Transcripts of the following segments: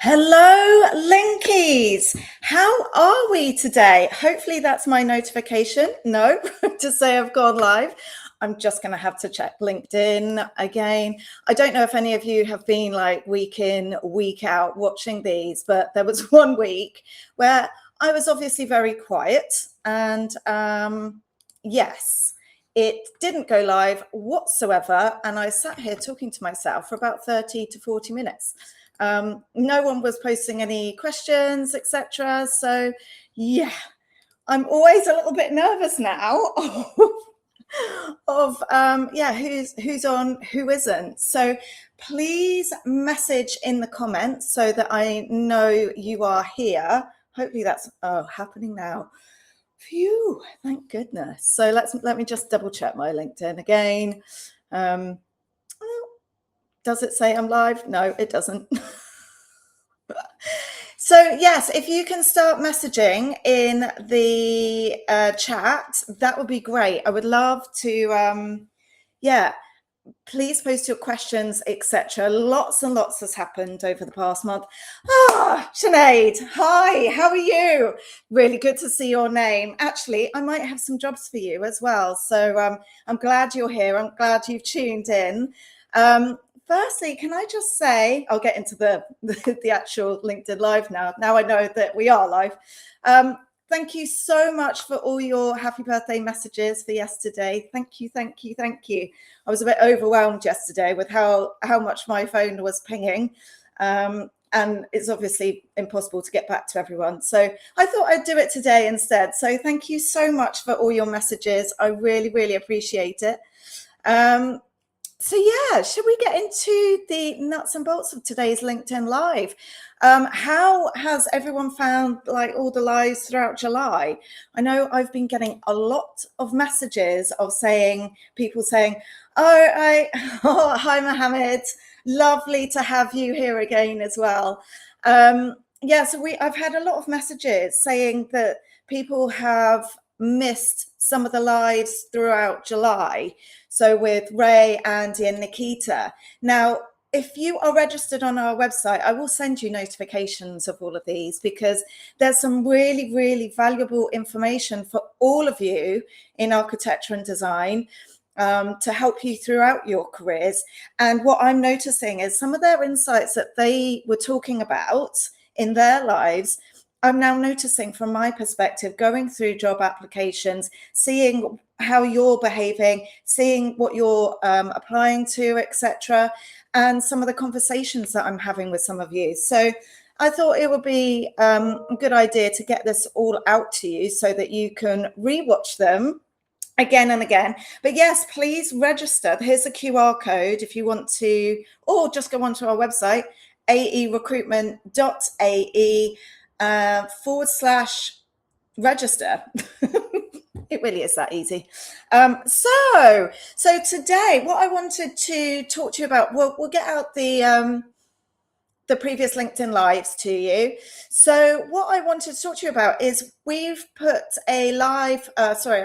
Hello, Linkies. How are we today? Hopefully that's my notification. No, to say I've gone live. I'm just going to have to check LinkedIn again. I don't know if any of you have been like week in, week out watching these, but there was one week where I was obviously very quiet and yes, it didn't go live whatsoever. And I sat here talking to myself for about 30 to 40 minutes. No one was posting any questions, etc. So yeah, I'm always a little bit nervous now of who's on, who isn't. So please message in the comments so that I know you are here. Hopefully that's happening now. Phew, thank goodness. So let me just double check my LinkedIn again. Does it say I'm live? No, it doesn't. So yes, if you can start messaging in the chat, that would be great. I would love to, please post your questions, etc. Lots and lots has happened over the past month. Sinead, hi, how are you? Really good to see your name. Actually, I might have some jobs for you as well. So I'm glad you're here. I'm glad you've tuned in. Firstly, can I just say, I'll get into the actual LinkedIn Live now. Now I know that we are live. Thank you so much for all your happy birthday messages for yesterday. Thank you, thank you, thank you. I was a bit overwhelmed yesterday with how much my phone was pinging. And it's obviously impossible to get back to everyone. So I thought I'd do it today instead. So thank you so much for all your messages. I really, really appreciate it. So yeah, should we get into the nuts and bolts of today's LinkedIn Live? How has everyone found like all the lives throughout July? I know I've been getting a lot of messages of people saying, hi Mohammed, lovely to have you here again as well. So I've had a lot of messages saying that people have missed some of the lives throughout July. So with Ray, Andy and Nikita. Now, if you are registered on our website, I will send you notifications of all of these because there's some really, really valuable information for all of you in architecture and design to help you throughout your careers. And what I'm noticing is some of their insights that they were talking about in their lives, I'm now noticing from my perspective, going through job applications, seeing how you're behaving, seeing what you're applying to, etc., and some of the conversations that I'm having with some of you. So I thought it would be a good idea to get this all out to you so that you can rewatch them again and again. But yes, please register. Here's a QR code if you want to, or just go onto our website, aerecruitment.ae. /register. It really is that easy. So today, what I wanted to talk to you about, we'll get out the previous LinkedIn Lives to you. So what I wanted to talk to you about is we've put a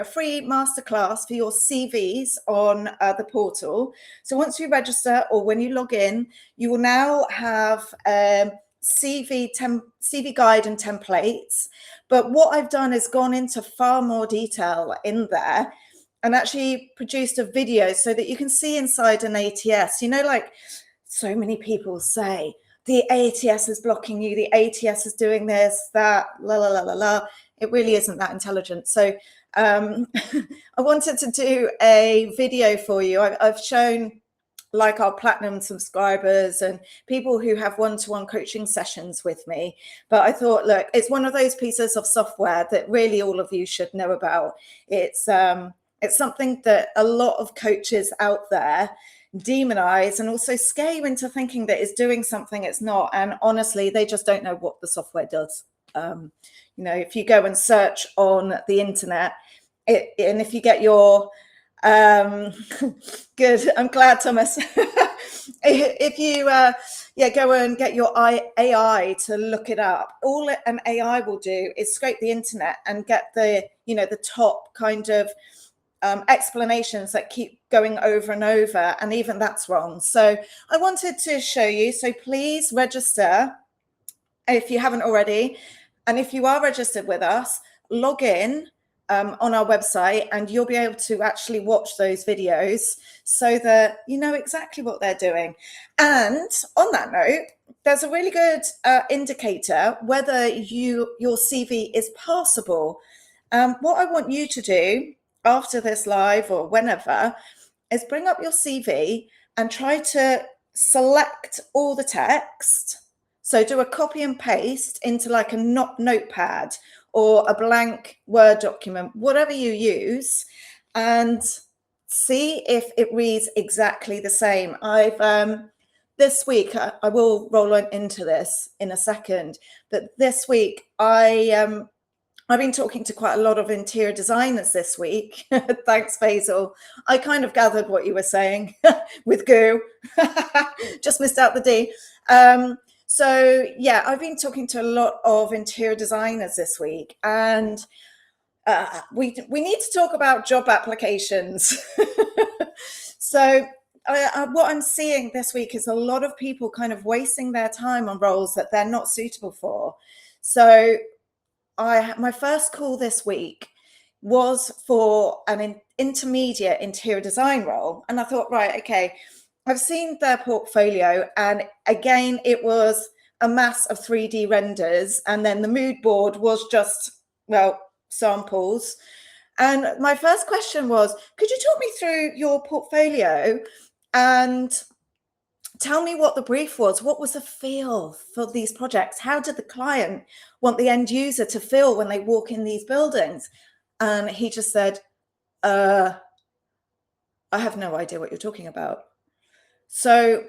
free masterclass for your CVs on the portal. So once you register or when you log in, you will now have CV guide and templates. But what I've done is gone into far more detail in there and actually produced a video so that you can see inside an ATS. You know, like so many people say, the ATS is blocking you, the ATS is doing this, that, la, la, la, la, la. It really isn't that intelligent. So I wanted to do a video for you. I've shown like our platinum subscribers and people who have one-to-one coaching sessions with me. But I thought, look, it's one of those pieces of software that really all of you should know about. It's something that a lot of coaches out there demonize and also scare you into thinking that it's doing something it's not. And honestly, they just don't know what the software does. If you go and search on the internet, and if you get your good, I'm glad, Thomas. If you go and get your AI to look it up, all an AI will do is scrape the internet and get the top kind of explanations that keep going over and over, and even that's wrong. So I wanted to show you, so please register if you haven't already. And if you are registered with us, log in on our website, and you'll be able to actually watch those videos so that you know exactly what they're doing. And on that note, there's a really good indicator whether your CV is passable. What I want you to do after this live or whenever is bring up your CV and try to select all the text. So do a copy and paste into like a notepad or a blank Word document, whatever you use, and see if it reads exactly the same. I've this week, I will roll on into this in a second, but this week I've been talking to quite a lot of interior designers this week. Thanks, Faisal. I kind of gathered what you were saying with goo. Just missed out the D. So yeah, I've been talking to a lot of interior designers this week, and we need to talk about job applications. So what I'm seeing this week is a lot of people kind of wasting their time on roles that they're not suitable for. So my first call this week was for an intermediate interior design role. And I thought, right, okay, I've seen their portfolio. And again, it was a mass of 3D renders. And then the mood board was just, well, samples. And my first question was, could you talk me through your portfolio and tell me what the brief was? What was the feel for these projects? How did the client want the end user to feel when they walk in these buildings? And he just said, I have no idea what you're talking about. So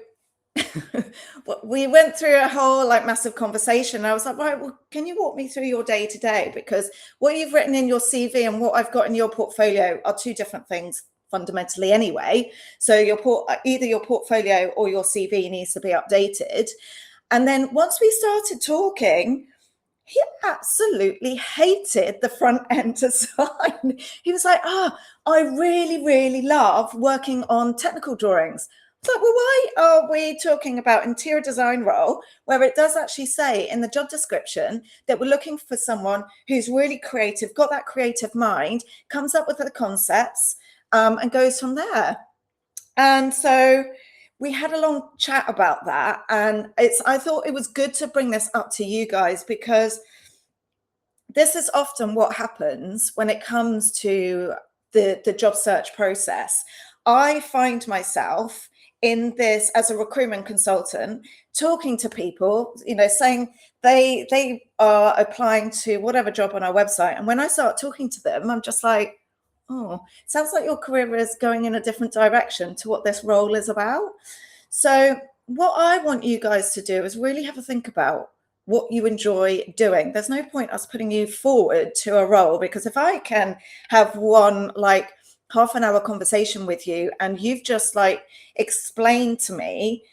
we went through a whole like massive conversation. I was like, right, well, can you walk me through your day to day? Because what you've written in your CV and what I've got in your portfolio are two different things fundamentally anyway. So either your portfolio or your CV needs to be updated. And then once we started talking, he absolutely hated the front end design. He was like, I really, really love working on technical drawings. I was like, well, why are we talking about interior design role where it does actually say in the job description that we're looking for someone who's really creative, got that creative mind, comes up with the concepts, and goes from there. And so we had a long chat about that. And I thought it was good to bring this up to you guys, because this is often what happens when it comes to the job search process. I find myself in this as a recruitment consultant, talking to people, saying they are applying to whatever job on our website. And when I start talking to them, I'm just like, oh, sounds like your career is going in a different direction to what this role is about. So what I want you guys to do is really have a think about what you enjoy doing. There's no point us putting you forward to a role, because if I can have one like half an hour conversation with you and you've just like explained to me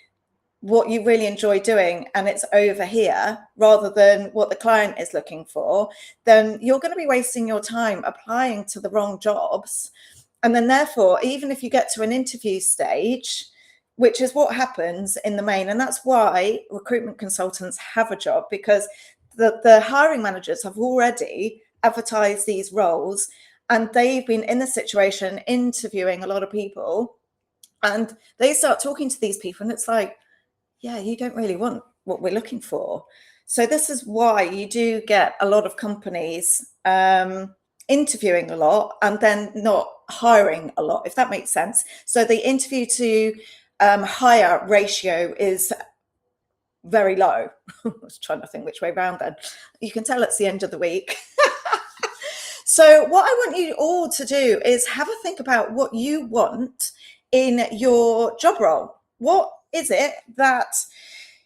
what you really enjoy doing and it's over here rather than what the client is looking for, then you're going to be wasting your time applying to the wrong jobs. And then therefore, even if you get to an interview stage, which is what happens in the main, and that's why recruitment consultants have a job, because the hiring managers have already advertised these roles and they've been in the situation interviewing a lot of people, and they start talking to these people and it's like, yeah, you don't really want what we're looking for. So this is why you do get a lot of companies interviewing a lot and then not hiring a lot, if that makes sense. So the interview to hire ratio is very low. I was trying to think which way around then. You can tell it's the end of the week. So what I want you all to do is have a think about what you want in your job role. What is it that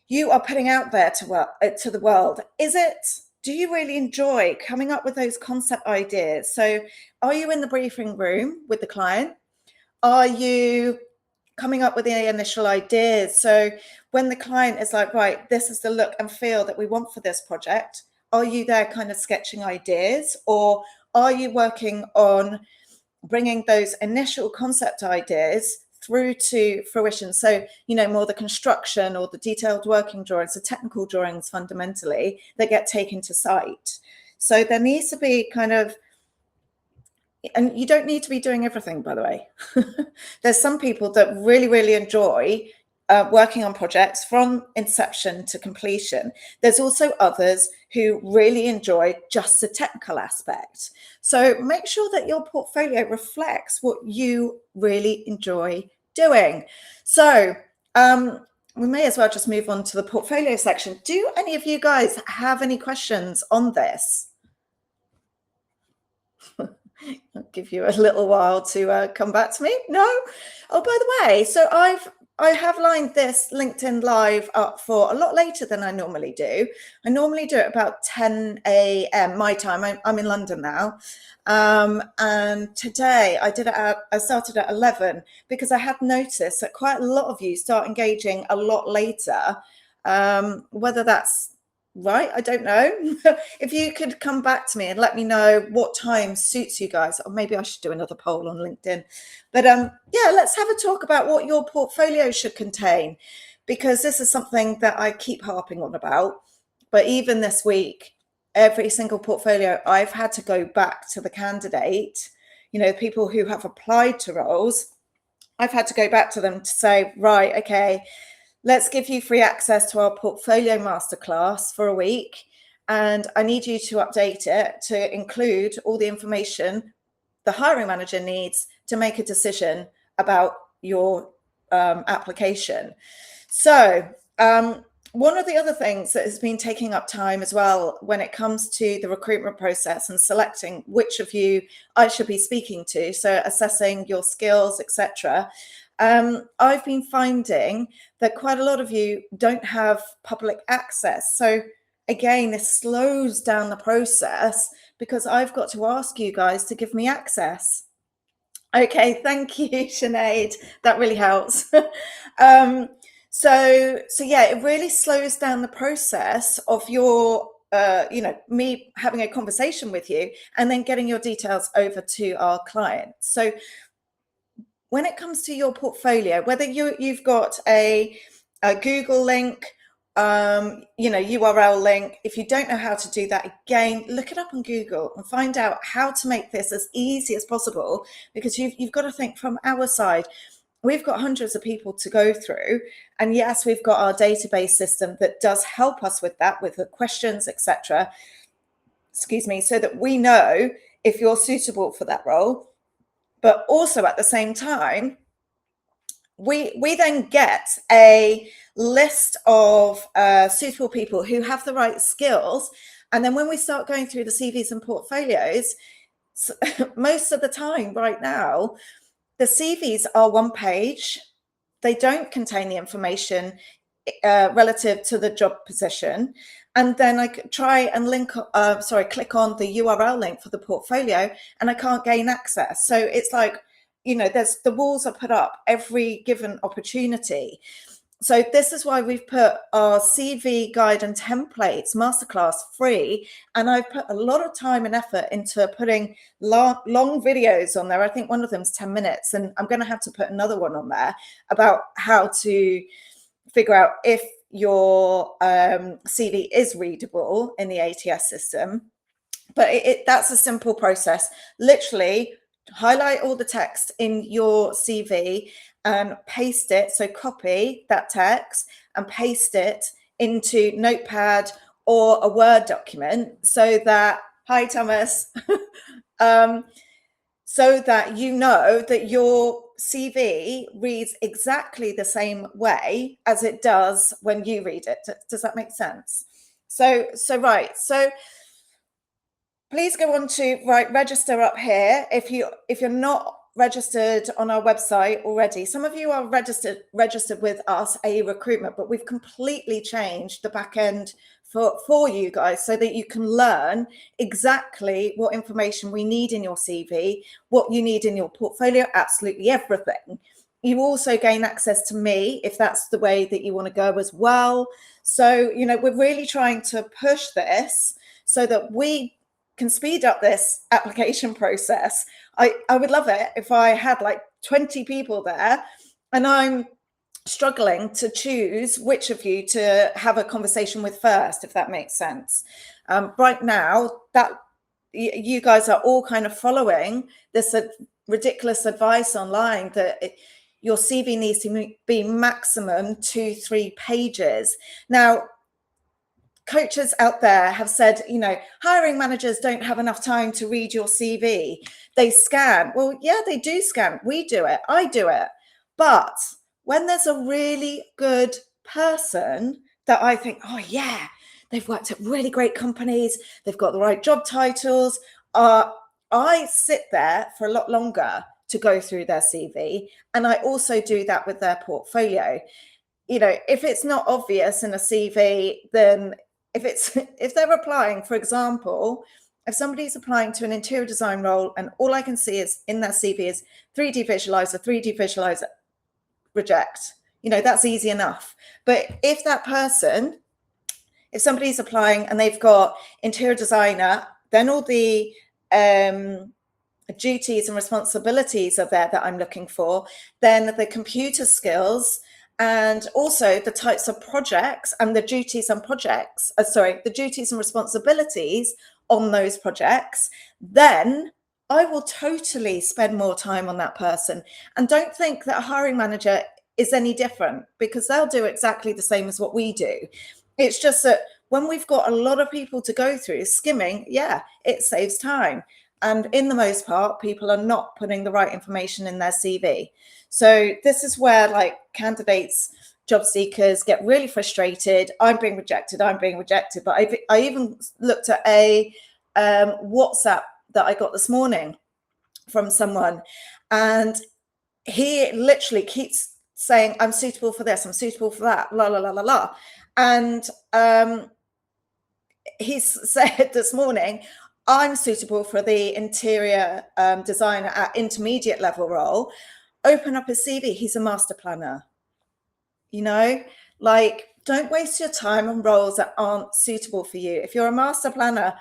you are putting out there to the world? Do you really enjoy coming up with those concept ideas? So are you in the briefing room with the client? Are you coming up with the initial ideas? So when the client is like, right, this is the look and feel that we want for this project, are you there kind of sketching ideas, or are you working on bringing those initial concept ideas through to fruition. So, more the construction or the detailed working drawings, the technical drawings fundamentally that get taken to site. So there needs to be kind of, and you don't need to be doing everything, by the way. There's some people that really, really enjoy working on projects from inception to completion. There's also others who really enjoy just the technical aspect. So make sure that your portfolio reflects what you really enjoy doing. So we may as well just move on to the portfolio section. Do any of you guys have any questions on this? I'll give you a little while to come back to me. No? Oh, by the way, so I have lined this LinkedIn Live up for a lot later than I normally do. I normally do it about 10 a.m. my time. I'm in London now. And today I started at 11 because I had noticed that quite a lot of you start engaging a lot later. Whether that's right, I don't know. If you could come back to me and let me know what time suits you guys, or maybe I should do another poll on LinkedIn. But yeah, let's have a talk about what your portfolio should contain, because this is something that I keep harping on about. But even this week, every single portfolio, I've had to go back to the candidate, people who have applied to roles. I've had to go back to them to say, right, okay, let's give you free access to our portfolio masterclass for a week. And I need you to update it to include all the information the hiring manager needs to make a decision about your application. So one of the other things that has been taking up time as well when it comes to the recruitment process and selecting which of you I should be speaking to, so assessing your skills, etc. I've been finding that quite a lot of you don't have public access. So again, this slows down the process because I've got to ask you guys to give me access. Okay, thank you, Sinead. That really helps. So yeah, it really slows down the process of your, me having a conversation with you and then getting your details over to our client. So when it comes to your portfolio, whether you've got a Google link, URL link, if you don't know how to do that, again, look it up on Google and find out how to make this as easy as possible, because you've got to think from our side. We've got hundreds of people to go through, and yes, we've got our database system that does help us with that, with the questions, etc. Excuse me, so that we know if you're suitable for that role. But also at the same time, we then get a list of suitable people who have the right skills. And then when we start going through the CVs and portfolios, most of the time right now, the CVs are one page. They don't contain the information relative to the job position. And then I try and click on the URL link for the portfolio, and I can't gain access. So it's like, the walls are put up every given opportunity. So this is why we've put our CV guide and templates masterclass free. And I've put a lot of time and effort into putting long videos on there. I think one of them is 10 minutes, and I'm going to have to put another one on there about how to figure out if your CV is readable in the ATS system. But that's a simple process. Literally highlight all the text in your CV and paste it. So copy that text and paste it into Notepad or a Word document so that, hi Thomas, so that you know that your CV reads exactly the same way as it does when you read it. Does that make sense? So please go on to register up here if you're not registered on our website already. Some of you are registered with us, AE Recruitment, but we've completely changed the back end for you guys so that you can learn exactly what information we need in your CV, what you need in your portfolio, absolutely everything. You also gain access to me if that's the way that you want to go as well. So, we're really trying to push this so that we can speed up this application process. I would love it if I had like 20 people there And I'm struggling to choose which of you to have a conversation with first, if that makes sense. Right now, that you guys are all kind of following this ridiculous advice online that your CV needs to be maximum 2-3 pages. Now, coaches out there have said, hiring managers don't have enough time to read your CV. They scan. Well, yeah, they do scan. We do it. I do it. But when there's a really good person that I think, oh, yeah, they've worked at really great companies, they've got the right job titles, I sit there for a lot longer to go through their CV. And I also do that with their portfolio. If it's not obvious in a CV, then if they're applying, for example, if somebody's applying to an interior design role and all I can see is in their CV is 3D visualizer, reject, that's easy enough. But if somebody's applying and they've got interior designer, then all the duties and responsibilities are there that I'm looking for, then the computer skills and also the types of projects and the duties and responsibilities on those projects, then I will totally spend more time on that person. And don't think that a hiring manager is any different, because they'll do exactly the same as what we do. It's just that when we've got a lot of people to go through, skimming, yeah, it saves time. And in the most part, people are not putting the right information in their CV. So this is where candidates, job seekers get really frustrated. I'm being rejected. But I even looked at a WhatsApp that I got this morning from someone, and he literally keeps saying, I'm suitable for this, I'm suitable for that, la, la, la, la, la. And he's said this morning, I'm suitable for the interior designer at intermediate level role. Open up his CV, he's a master planner. Don't waste your time on roles that aren't suitable for you. If you're a master planner,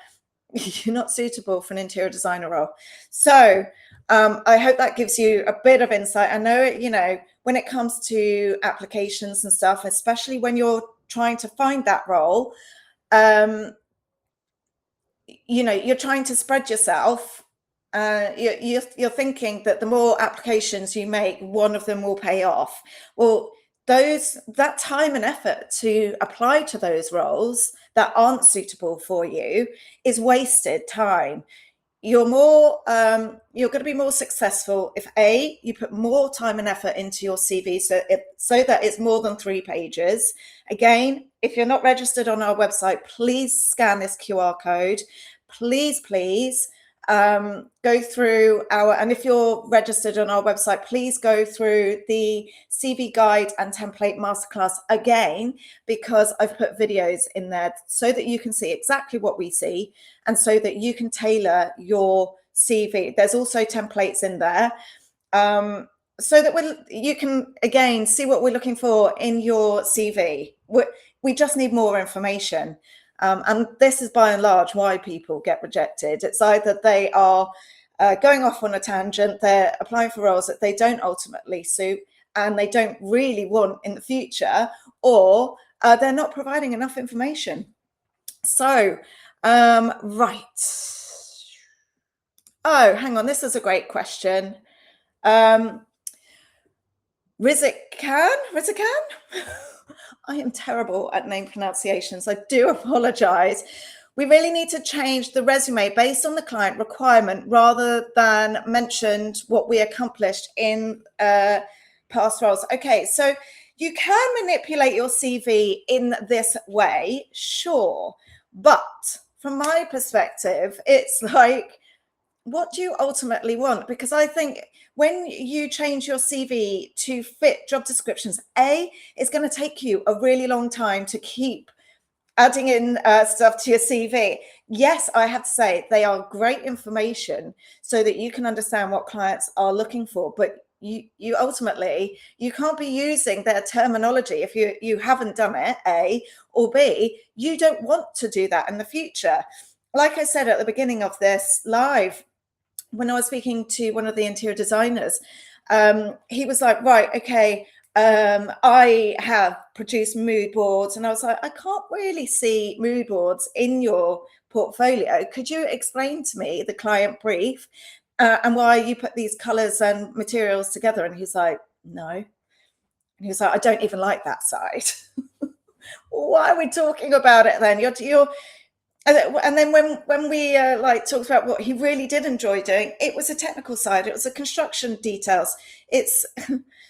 you're not suitable for an interior designer role. So I hope that gives you a bit of insight. I know, when it comes to applications and stuff, especially when you're trying to find that role, you're trying to spread yourself. You're thinking that the more applications you make, one of them will pay off. Well, that time and effort to apply to those roles that aren't suitable for you is wasted time. You're going to be more successful if you put more time and effort into your CV so that it's more than 3 pages. Again, if you're not registered on our website, please scan this QR code. Please go through and if you're registered on our website, please go through the CV guide and template masterclass again, because I've put videos in there so that you can see exactly what we see and so that you can tailor your CV. There's also templates in there so that you can again see what we're looking for in your CV. We just need more information. And this is by and large why people get rejected. It's either they are going off on a tangent, they're applying for roles that they don't ultimately suit and they don't really want in the future, or they're not providing enough information. So, right. Oh, hang on. This is a great question. Rizikan? I am terrible at name pronunciations. I do apologize. We really need to change the resume based on the client requirement rather than mentioned what we accomplished in past roles. Okay, so you can manipulate your CV in this way, sure. But from my perspective, it's what do you ultimately want? Because I think when you change your CV to fit job descriptions, it's going to take you a really long time to keep adding in stuff to your CV. Yes, I have to say they are great information so that you can understand what clients are looking for, but you ultimately, you can't be using their terminology if you haven't done it, A, or B, you don't want to do that in the future. Like I said at the beginning of this live, when I was speaking to one of the interior designers, he was like, right, okay, I have produced mood boards. And I was like, I can't really see mood boards in your portfolio. Could you explain to me the client brief and why you put these colors and materials together? And he's like, no. And he was like, I don't even like that side. Why are we talking about it then? You're and then when we like talked about what he really did enjoy doing, it was a technical side. It was the construction details. It's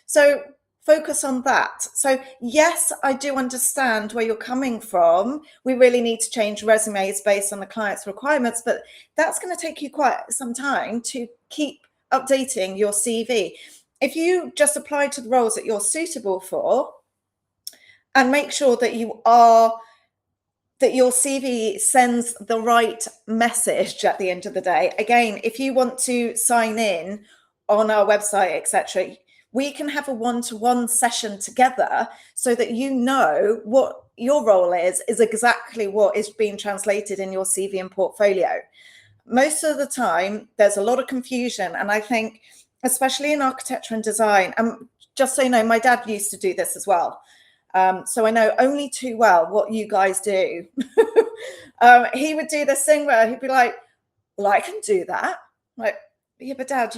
so focus on that. So yes, I do understand where you're coming from. We really need to change resumes based on the client's requirements, but that's going to take you quite some time to keep updating your CV. If you just apply to the roles that you're suitable for and make sure that your CV sends the right message at the end of the day. Again, if you want to sign in on our website, etc., we can have a one-to-one session together so that you know what your role is exactly what is being translated in your CV and portfolio. Most of the time, there's a lot of confusion. And I think, especially in architecture and design, and just so you know, my dad used to do this as well. So I know only too well what you guys do. He would do this thing where he'd be like, well, I can do that. Like, yeah, but Dad,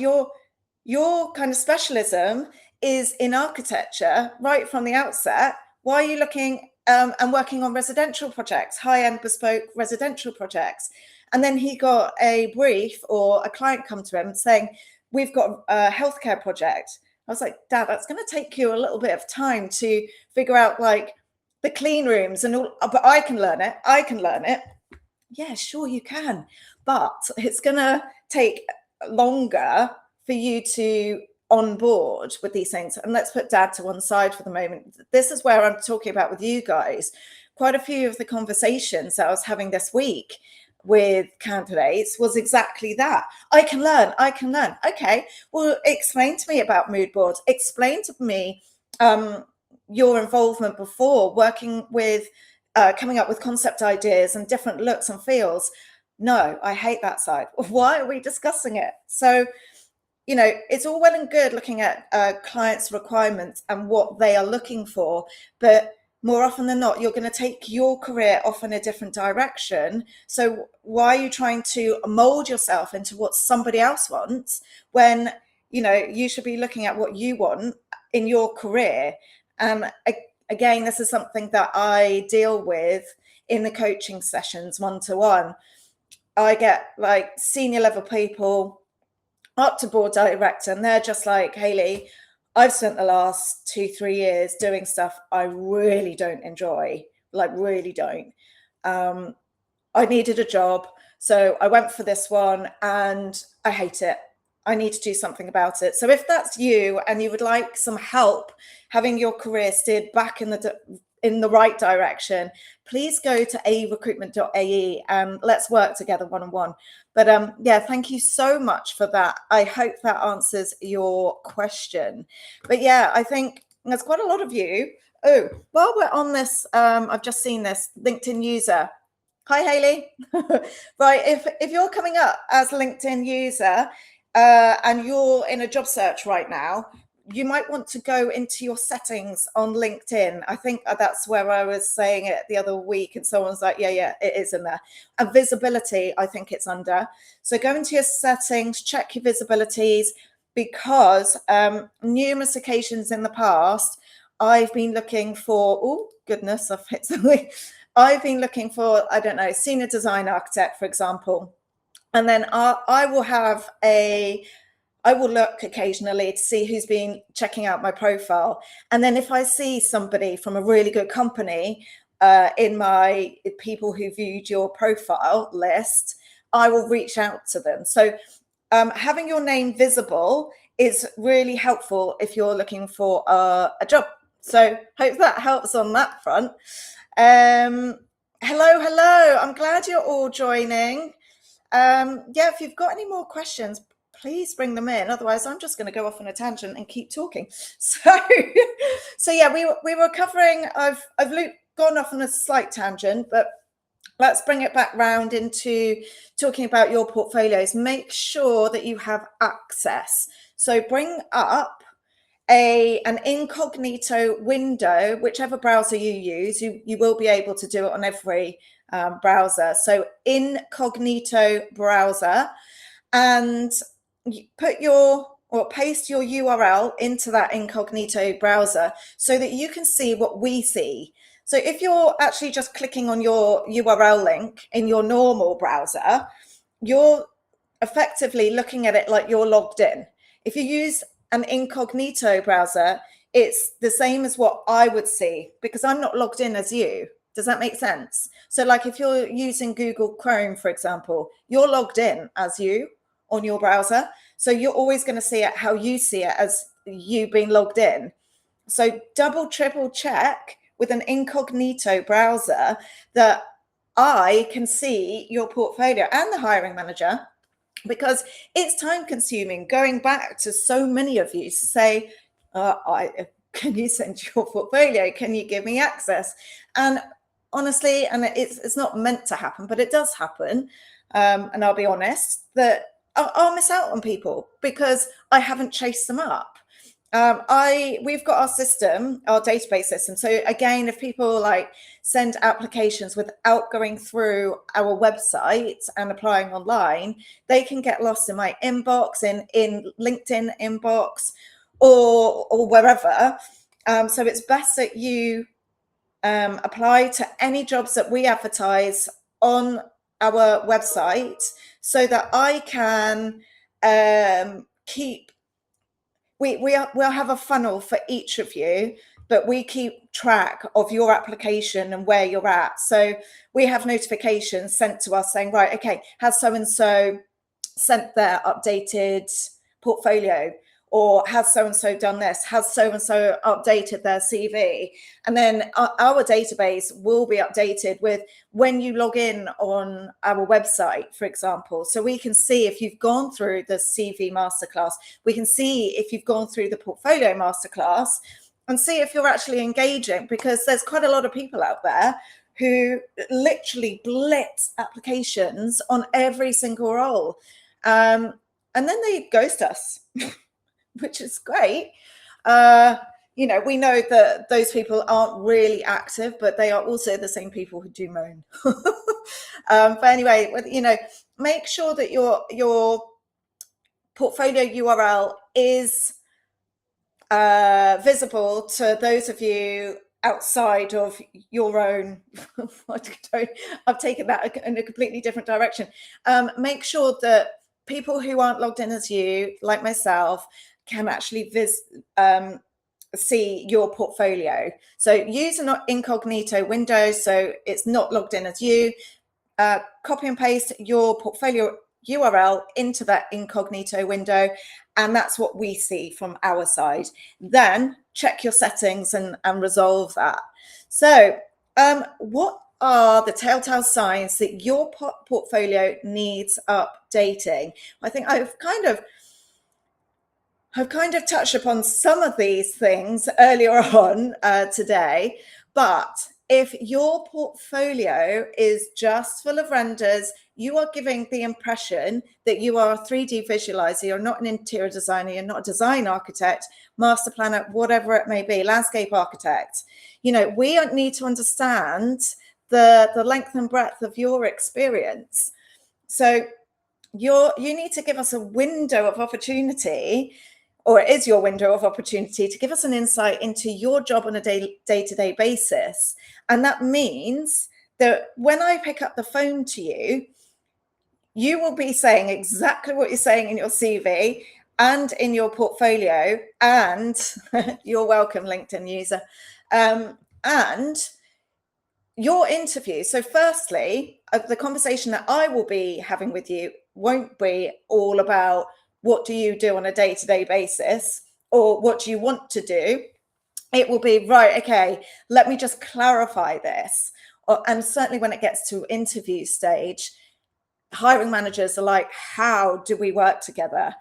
your kind of specialism is in architecture right from the outset. Why are you looking and working on residential projects, high-end bespoke residential projects? And then he got a brief or a client come to him saying, we've got a healthcare project. I was like, Dad, that's going to take you a little bit of time to figure out like the clean rooms and all, but I can learn it. I can learn it. Yeah, sure you can. But it's going to take longer for you to on board with these things. And let's put Dad to one side for the moment. This is where I'm talking about with you guys. Quite a few of the conversations that I was having this week with candidates was exactly that. I can learn. Okay, well, explain to me about mood boards. Explain to me your involvement before working with coming up with concept ideas and different looks and feels. No, I hate that side. Why are we discussing it? So, you know, it's all well and good looking at clients' requirements and what they are looking for, but more often than not, you're going to take your career off in a different direction. So why are you trying to mold yourself into what somebody else wants when, you know, you should be looking at what you want in your career? And again, this is something that I deal with in the coaching sessions one-to-one. I get like senior level people up to board director, and they're just like, Hayley, I've spent the last 2-3 years doing stuff I really don't enjoy, like really don't. I needed a job, so I went for this one and I hate it. I need to do something about it. So if that's you and you would like some help having your career steered back in the right direction, please go to aerecruitment.ae and let's work together one-on-one. But yeah, thank you so much for that. I hope that answers your question. But yeah, I think there's quite a lot of you. Oh, while we're on this, I've just seen this LinkedIn user. Hi, Hayley. Right, if you're coming up as a LinkedIn user and you're in a job search right now, you might want to go into your settings on LinkedIn. I think that's where I was saying it the other week, and someone's like, yeah, it is in there. And visibility, I think it's under. So go into your settings, check your visibilities, because numerous occasions in the past, I've been looking for, oh, goodness, I've hit something. I've been looking for, I don't know, senior design architect, for example. And then I will look occasionally to see who's been checking out my profile. And then if I see somebody from a really good company in my people who viewed your profile list, I will reach out to them. So having your name visible is really helpful if you're looking for a job. So hope that helps on that front. Hello. I'm glad you're all joining. Yeah, if you've got any more questions, please bring them in. Otherwise, I'm just going to go off on a tangent and keep talking. So yeah, we were covering. I've gone off on a slight tangent, but let's bring it back round into talking about your portfolios. Make sure that you have access. So bring up an incognito window, whichever browser you use. You will be able to do it on every browser. So incognito browser, and you put paste your URL into that incognito browser so that you can see what we see. So if you're actually just clicking on your URL link in your normal browser, you're effectively looking at it like you're logged in. If you use an incognito browser, it's the same as what I would see because I'm not logged in as you. Does that make sense? So like if you're using Google Chrome, for example, you're logged in as you on your browser. So you're always going to see it how you see it, as you being logged in. So double, triple check with an incognito browser that I can see your portfolio and the hiring manager, because it's time consuming going back to so many of you to say, can you send your portfolio? Can you give me access? And honestly, and it's not meant to happen, but it does happen. And I'll be honest that I'll miss out on people because I haven't chased them up. We've got our system, our database system. So again, if people like send applications without going through our website and applying online, they can get lost in my inbox, in LinkedIn inbox, or wherever. So it's best that you apply to any jobs that we advertise on our website so that I can keep. We'll have a funnel for each of you, but we keep track of your application and where you're at. So we have notifications sent to us saying, right, okay, has so-and-so sent their updated portfolio? Or has so-and-so done this? Has so-and-so updated their CV? And then our database will be updated with when you log in on our website, for example. So we can see if you've gone through the CV Masterclass, we can see if you've gone through the Portfolio Masterclass, and see if you're actually engaging, because there's quite a lot of people out there who literally blitz applications on every single role. And then they ghost us. Which is great. We know that those people aren't really active, but they are also the same people who do moan. But anyway, make sure that your portfolio URL is visible to those of you outside of your own. I've taken that in a completely different direction. Make sure that people who aren't logged in as you, like myself, can actually see your portfolio. So use an incognito window so it's not logged in as you. Copy and paste your portfolio URL into that incognito window, and that's what we see from our side. Then check your settings and resolve that. So what are the telltale signs that your portfolio needs updating? I think I've kind of touched upon some of these things earlier on today, but if your portfolio is just full of renders, you are giving the impression that you are a 3D visualizer, you're not an interior designer, you're not a design architect, master planner, whatever it may be, landscape architect. We need to understand the length and breadth of your experience. So you need to give us a window of opportunity, or it is your window of opportunity, to give us an insight into your job on a day-to-day basis. And that means that when I pick up the phone to you, you will be saying exactly what you're saying in your CV and in your portfolio, and you're welcome, LinkedIn user, and your interview. So firstly, the conversation that I will be having with you won't be all about what do you do on a day-to-day basis or what do you want to do. It will be, right, okay, let me just clarify this. And certainly when it gets to interview stage, hiring managers are like, how do we work together?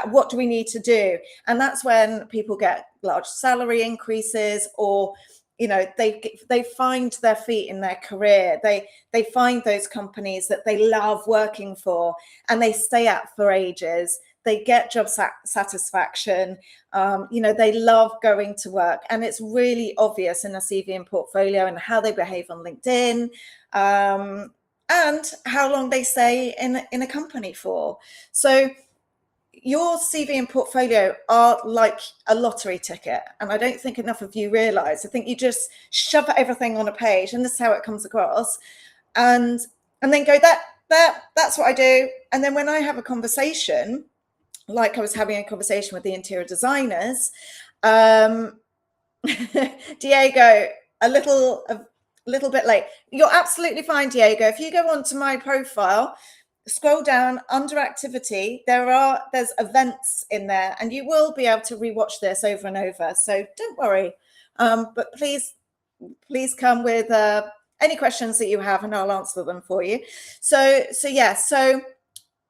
What do we need to do? And that's when people get large salary increases, or they find their feet in their career. They find those companies that they love working for and they stay at for ages. they get job satisfaction. They love going to work, and it's really obvious in a CV and portfolio and how they behave on LinkedIn, and how long they stay in a company for. So your CV and portfolio are like a lottery ticket, and I don't think enough of you realize. I think you just shove everything on a page, and this is how it comes across, and then go, that's what I do. And then when I have a conversation, like I was having a conversation with the interior designers, Diego, a little bit late. You're absolutely fine, Diego. If you go onto my profile, scroll down under activity, there's events in there, and you will be able to rewatch this over and over. So don't worry. But please come with any questions that you have, and I'll answer them for you. So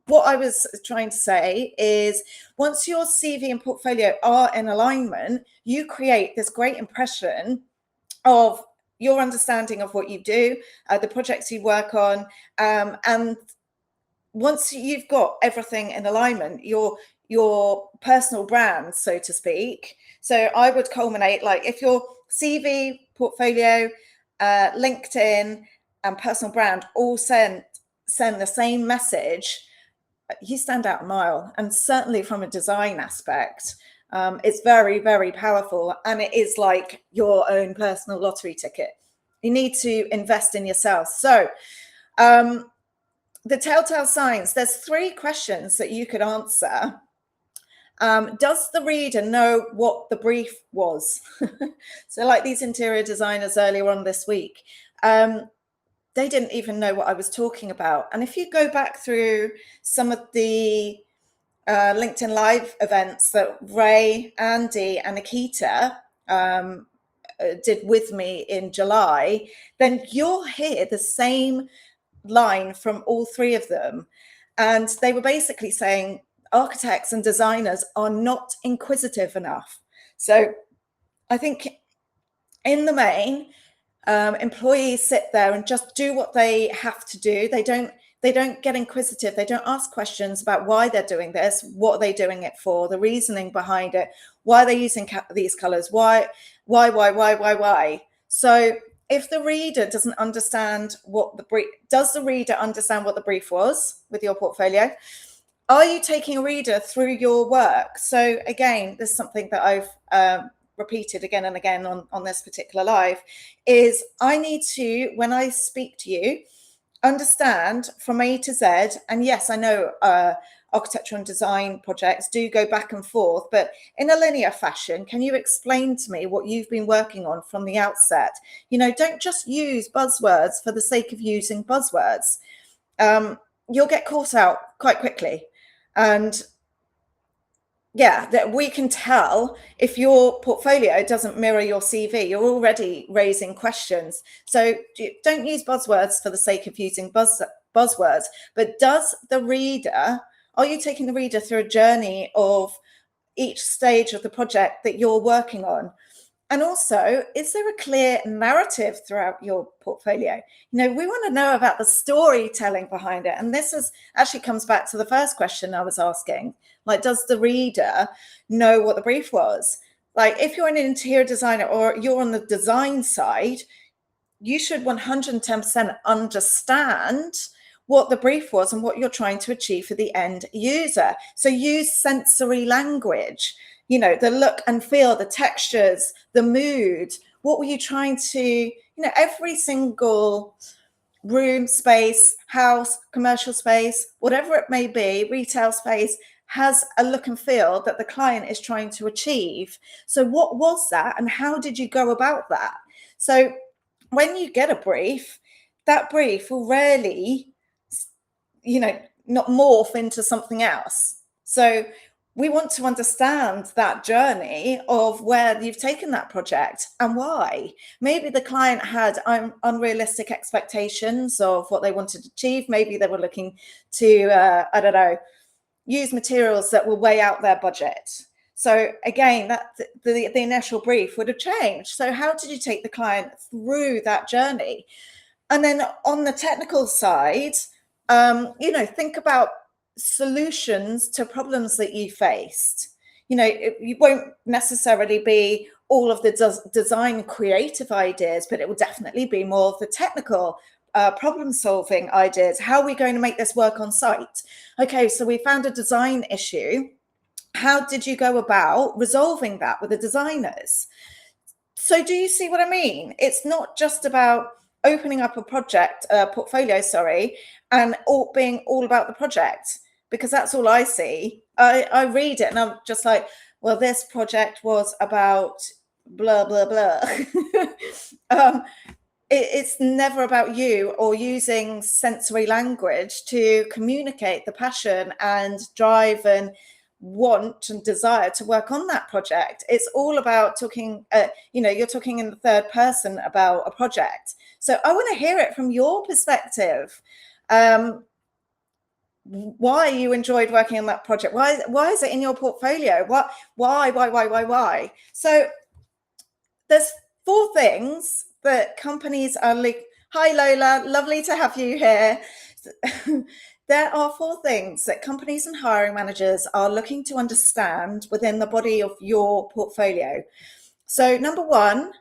what I was trying to say is, once your CV and portfolio are in alignment, you create this great impression of your understanding of what you do, the projects you work on, and once you've got everything in alignment, your personal brand, so to speak. So I would culminate, like, if your CV, portfolio, LinkedIn, and personal brand all send the same message, you stand out a mile. And certainly from a design aspect, it's very, very powerful, and it is like your own personal lottery ticket. You need to invest in yourself. So the telltale signs, there's 3 questions that you could answer. Does the reader know what the brief was? So like these interior designers earlier on this week, they didn't even know what I was talking about. And if you go back through some of the LinkedIn Live events that Ray, Andy, and Akita did with me in July, then you'll hear the same line from all 3 of them. And they were basically saying architects and designers are not inquisitive enough. So I think in the main, employees sit there and just do what they have to do. They don't get inquisitive. They don't ask questions about why they're doing this, what are they doing it for, the reasoning behind it, why they're using these colors, why. So if the reader doesn't understand what the brief, does the reader understand what the brief was with your portfolio? Are you taking a reader through your work? So again, this is something that I've repeated again and again on this particular live, is I need to, when I speak to you, understand from A to Z. And yes, I know architecture and design projects do go back and forth, but in a linear fashion. Can you explain to me what you've been working on from the outset? Don't just use buzzwords for the sake of using buzzwords. You'll get caught out quite quickly. And yeah, that we can tell if your portfolio doesn't mirror your CV. You're already raising questions. So don't use buzzwords for the sake of using buzzwords, but are you taking the reader through a journey of each stage of the project that you're working on? And also, is there a clear narrative throughout your portfolio? We want to know about the storytelling behind it. And this actually comes back to the first question I was asking. Like, does the reader know what the brief was? Like, if you're an interior designer or you're on the design side, you should 110% understand what the brief was and what you're trying to achieve for the end user. So use sensory language. The look and feel, the textures, the mood. What were you trying to, every single room, space, house, commercial space, whatever it may be, retail space, has a look and feel that the client is trying to achieve. So what was that, and how did you go about that? So when you get a brief, that brief will rarely, not morph into something else. So we want to understand that journey of where you've taken that project and why. Maybe the client had unrealistic expectations of what they wanted to achieve. Maybe they were looking to, use materials that were way out their budget. So again, that the initial brief would have changed. So how did you take the client through that journey? And then on the technical side, think about solutions to problems that you faced. You won't necessarily be all of the design creative ideas, but it will definitely be more of the technical problem solving ideas. How are we going to make this work on site? Okay, so we found a design issue. How did you go about resolving that with the designers? So do you see what I mean? It's not just about opening up a portfolio, and being all about the project, because that's all I see. I read it and I'm just like, well, this project was about blah, blah, blah. It's never about you or using sensory language to communicate the passion and drive and want and desire to work on that project. It's all about talking, you're talking in the third person about a project. So I want to hear it from your perspective. Why you enjoyed working on that project? Why is it in your portfolio? Why? So there's 4 things that companies are like. Hi Lola, lovely to have you here. There are 4 things that companies and hiring managers are looking to understand within the body of your portfolio. So number one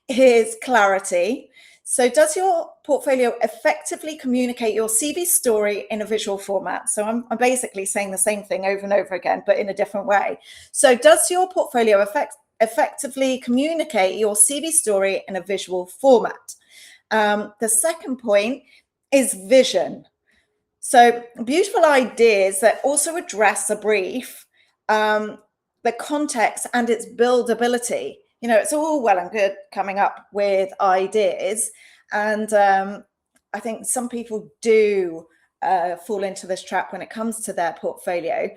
is clarity. So does your portfolio effectively communicate your CV story in a visual format? So I'm basically saying the same thing over and over again, but in a different way. So does your portfolio effectively communicate your CV story in a visual format? The second point is vision. So beautiful ideas that also address a brief, the context and its buildability. It's all well and good coming up with ideas. And I think some people do fall into this trap when it comes to their portfolio.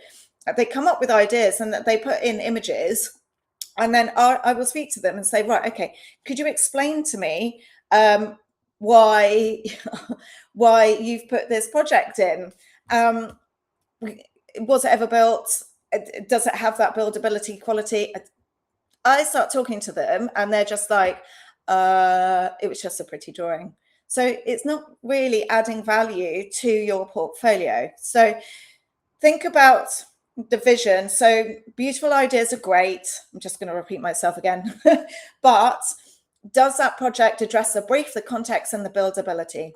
They come up with ideas and they put in images. And then I will speak to them and say, right, okay, could you explain to me why you've put this project in? Was it ever built? Does it have that buildability quality? I start talking to them and they're just like, it was just a pretty drawing. So it's not really adding value to your portfolio. So think about the vision. So beautiful ideas are great. I'm just going to repeat myself again. But does that project address the brief, the context, and the buildability?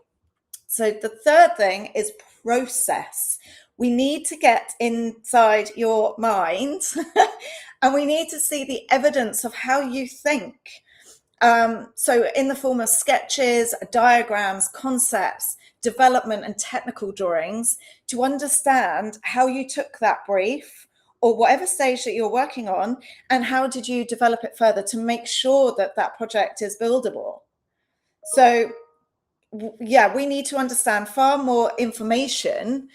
So the third thing is process. We need to get inside your mind and we need to see the evidence of how you think. So in the form of sketches, diagrams, concepts, development and technical drawings, to understand how you took that brief or whatever stage that you're working on and how did you develop it further to make sure that that project is buildable. So yeah, we need to understand far more information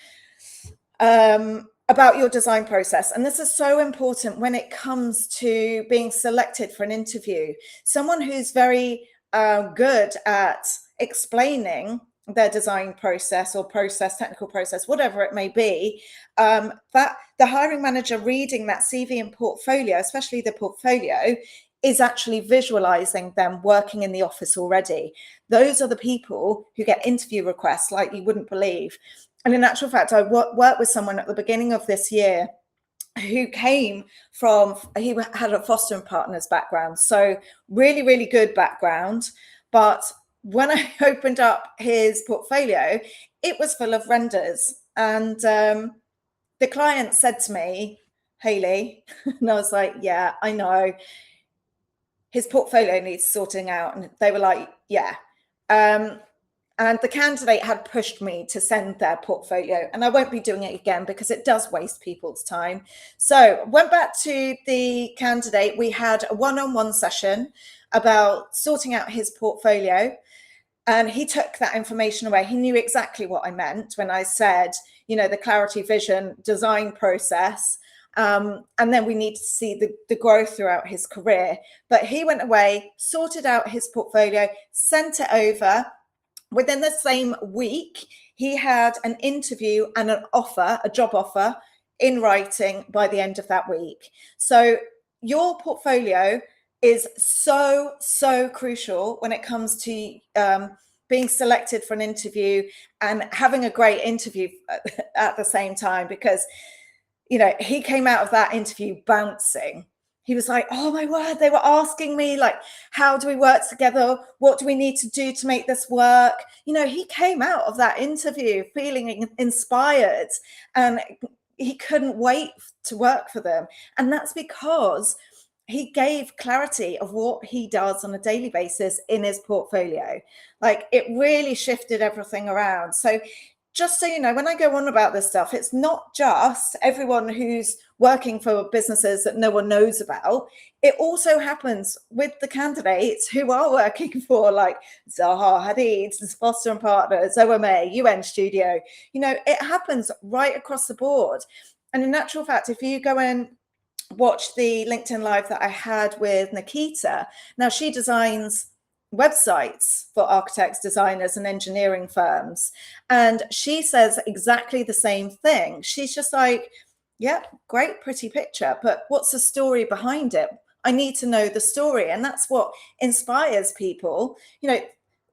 about your design process. And this is so important when it comes to being selected for an interview. Someone who's very good at explaining their design process or technical process, whatever it may be, that the hiring manager reading that CV and portfolio, especially the portfolio, is actually visualizing them working in the office already. Those are the people who get interview requests like you wouldn't believe. And in actual fact, I worked with someone at the beginning of this year who came from, he had a foster and partners background. So really, really good background. But when I opened up his portfolio, it was full of renders. And the client said to me, Hayley, and I was like, yeah, I know. His portfolio needs sorting out. And they were like, yeah. And the candidate had pushed me to send their portfolio, and I won't be doing it again because it does waste people's time. So went back to the candidate. We had a one-on-one session about sorting out his portfolio, and he took that information away. He knew exactly what I meant when I said, the clarity, vision, design process. And then we need to see the growth throughout his career. But he went away, sorted out his portfolio, sent it over. Within the same week, he had an interview and an offer, a job offer in writing by the end of that week. So your portfolio is so, so crucial when it comes to being selected for an interview and having a great interview at the same time, because, you know, he came out of that interview bouncing. He was like, oh my word, they were asking me, like, how do we work together? What do we need to do to make this work? You know, he came out of that interview feeling inspired, and he couldn't wait to work for them. And that's because he gave clarity of what he does on a daily basis in his portfolio. Like, it really shifted everything around. So just so you know, when I go on about this stuff, it's not just everyone who's working for businesses that no one knows about. It also happens with the candidates who are working for, like, Zaha Hadid, Foster and Partners, OMA, UN Studio. You know, it happens right across the board. And in actual fact, if you go and watch the LinkedIn Live that I had with Nikita, now she designs websites for architects, designers, and engineering firms. And she says exactly the same thing. She's just like, yeah, great, pretty picture, but what's the story behind it? I need to know the story. And that's what inspires people. You know,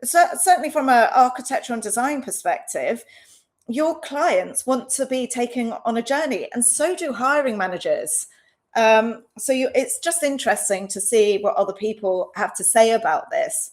certainly from an architecture and design perspective, your clients want to be taken on a journey, and so do hiring managers. It's just interesting to see what other people have to say about this.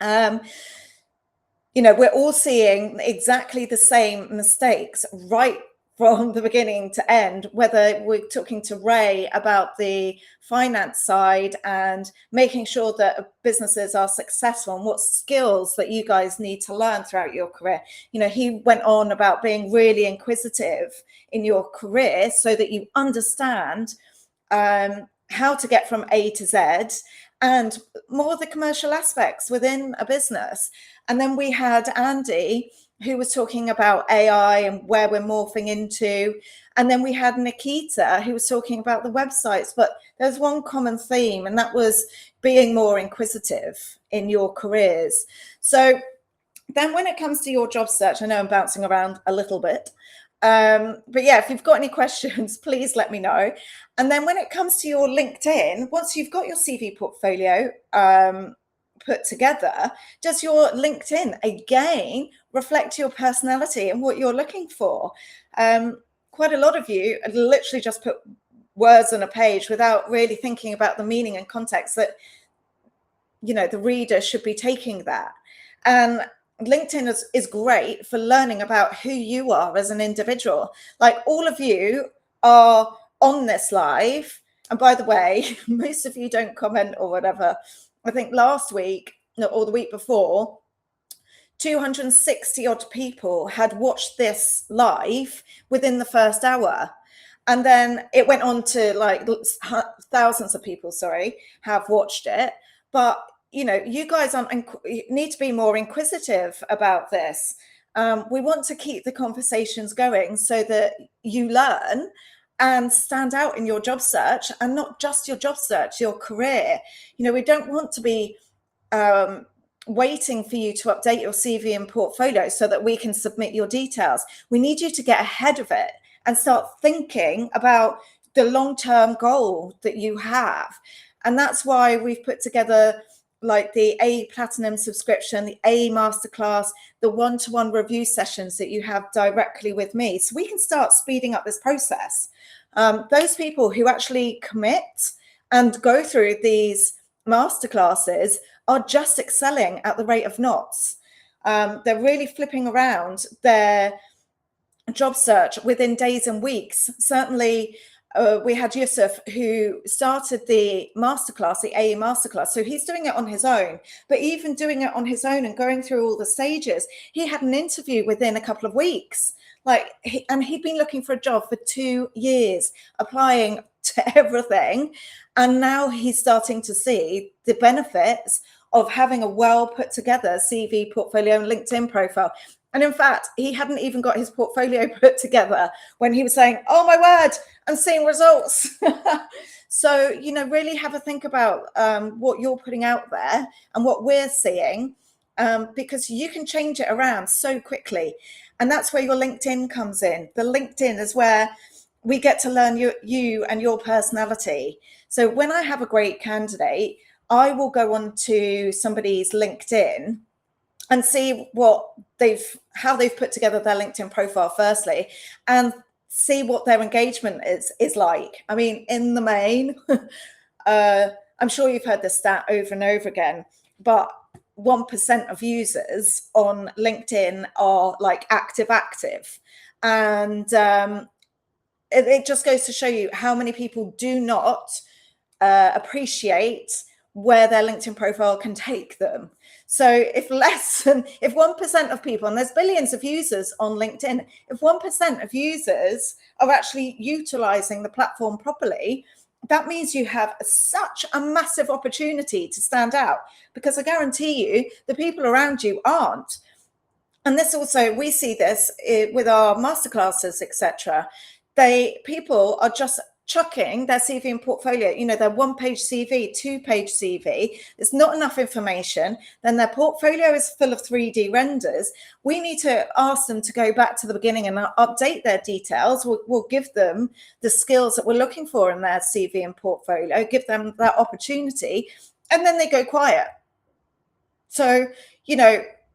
You know, we're all seeing exactly the same mistakes right from the beginning to end, whether we're talking to Ray about the finance side and making sure that businesses are successful and what skills that you guys need to learn throughout your career. You know, he went on about being really inquisitive in your career so that you understand how to get from A to Z and more of the commercial aspects within a business. And then we had Andy, who was talking about AI and where we're morphing into. And then we had Nikita, who was talking about the websites. But there's one common theme, and that was being more inquisitive in your careers. So then when it comes to your job search, I know I'm bouncing around a little bit. But yeah, if you've got any questions, please let me know. And then when it comes to your LinkedIn, once you've got your CV portfolio put together, does your LinkedIn again reflect your personality and what you're looking for? Quite a lot of you literally just put words on a page without really thinking about the meaning and context that, you know, the reader should be taking that. And LinkedIn is great for learning about who you are as an individual. Like, all of you are on this live. And by the way, most of you don't comment or whatever. I think last week or the week before, 260 odd people had watched this live within the first hour. And then it went on to, like, thousands of people, have watched it. But you know, you guys need to be more inquisitive about this. We want to keep the conversations going so that you learn and stand out in your job search, and not just your job search, your career. You know, we don't want to be waiting for you to update your CV and portfolio so that we can submit your details. We need you to get ahead of it and start thinking about the long-term goal that you have. And that's why we've put together, like, the AE Platinum subscription, the AE Masterclass, the one-to-one review sessions that you have directly with me. So we can start speeding up this process. Those people who actually commit and go through these masterclasses are just excelling at the rate of knots. They're really flipping around their job search within days and weeks. Certainly, we had Yusuf, who started the masterclass, the AE Masterclass. So he's doing it on his own, but even doing it on his own and going through all the stages, he had an interview within a couple of weeks. And he'd been looking for a job for 2 years, applying to everything. And now he's starting to see the benefits of having a well put together CV, portfolio, and LinkedIn profile. And in fact, he hadn't even got his portfolio put together when he was saying, oh my word, I'm seeing results. So, you know, really have a think about what you're putting out there and what we're seeing, because you can change it around so quickly. And that's where your LinkedIn comes in. The LinkedIn is where we get to learn you and your personality. So when I have a great candidate, I will go on to somebody's LinkedIn and see how they've put together their LinkedIn profile firstly, and see what their engagement is like. I mean, in the main, I'm sure you've heard this stat over and over again, but 1% of users on LinkedIn are like active. And it just goes to show you how many people do not appreciate where their LinkedIn profile can take them. So if 1% of people, and there's billions of users on LinkedIn, if 1% of users are actually utilizing the platform properly, that means you have such a massive opportunity to stand out, because I guarantee you the people around you aren't. And this also, we see this with our masterclasses, etc. People are just chucking their CV and portfolio, their 1-page CV, 2-page CV. There's not enough information. Then their portfolio is full of 3D renders. We need to ask them to go back to the beginning and update their details. We'll give them the skills that we're looking for in their CV and portfolio, give them that opportunity, and then they go quiet. So,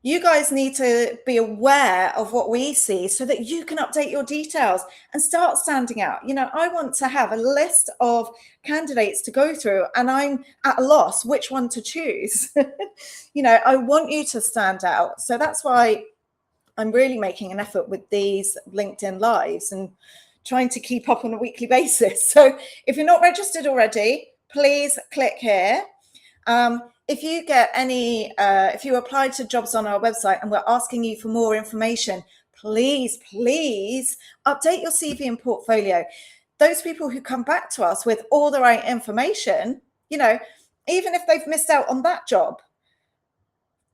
you guys need to be aware of what we see so that you can update your details and start standing out. I want to have a list of candidates to go through, and I'm at a loss which one to choose. I want you to stand out. So that's why I'm really making an effort with these LinkedIn Lives and trying to keep up on a weekly basis. So if you're not registered already, please click here. If you get if you apply to jobs on our website and we're asking you for more information, please update your CV and portfolio. Those people who come back to us with all the right information, even if they've missed out on that job,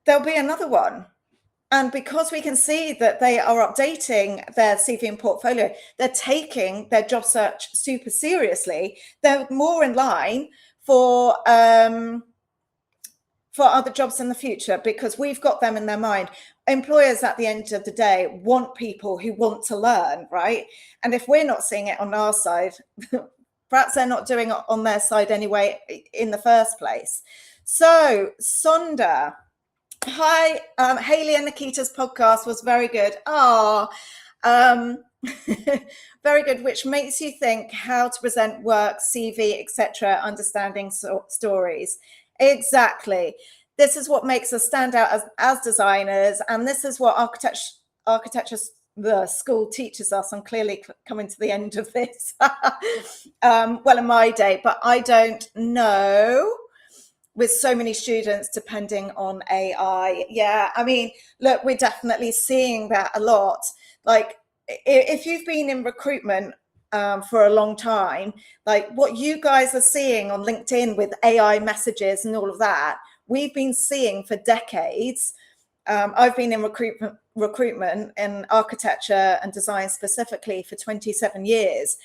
there'll be another one. And because we can see that they are updating their CV and portfolio, they're taking their job search super seriously, they're more in line for other jobs in the future, because we've got them in their mind. Employers at the end of the day want people who want to learn, right? And if we're not seeing it on our side, perhaps they're not doing it on their side anyway in the first place. So Sonda, hi, Haley and Nikita's podcast was very good. Very good, which makes you think how to present work, CV, etc., understanding stories. Exactly. This is what makes us stand out as designers, and this is what architecture the school teaches us. I'm clearly coming to the end of this. Well, in my day, but I don't know with so many students depending on AI. Yeah, I mean, look, we're definitely seeing that a lot. Like, if you've been in recruitment for a long time, like what you guys are seeing on LinkedIn with AI messages and all of that, we've been seeing for decades. I've been in recruitment in architecture and design specifically for 27 years.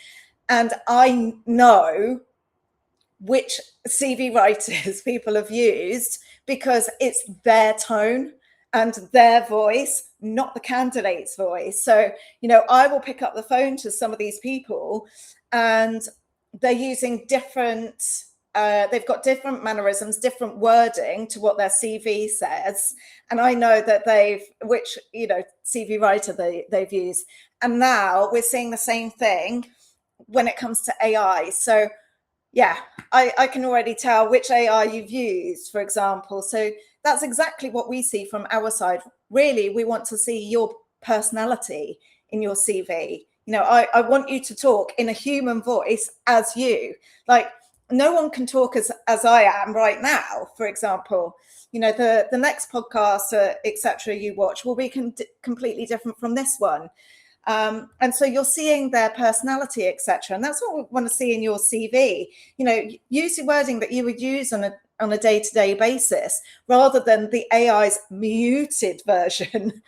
And I know which CV writers people have used because it's their tone and their voice, not the candidate's voice. So, I will pick up the phone to some of these people and they're using different, they've got different mannerisms, different wording to what their CV says. And I know that which CV writer they've used. And now we're seeing the same thing when it comes to AI. So yeah, I can already tell which AI you've used, for example. So that's exactly what we see from our side. Really, we want to see your personality in your CV. I want you to talk in a human voice as you. Like, no one can talk as I am right now, for example. The next podcast, etc., you watch will be completely different from this one. And so you're seeing their personality, etc. And that's what we want to see in your CV. Use the wording that you would use on a day-to-day basis, rather than the AI's muted version,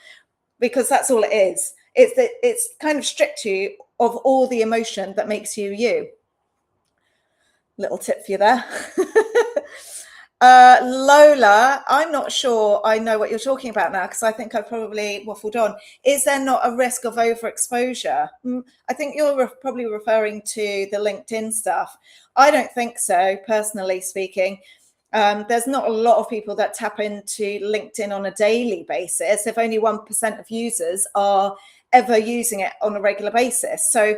because that's all it is. It's kind of stripped you of all the emotion that makes you you. Little tip for you there. Lola, I'm not sure I know what you're talking about now, because I think I've probably waffled on. Is there not a risk of overexposure? I think you're probably referring to the LinkedIn stuff. I don't think so, personally speaking. There's not a lot of people that tap into LinkedIn on a daily basis, if only 1% of users are ever using it on a regular basis. So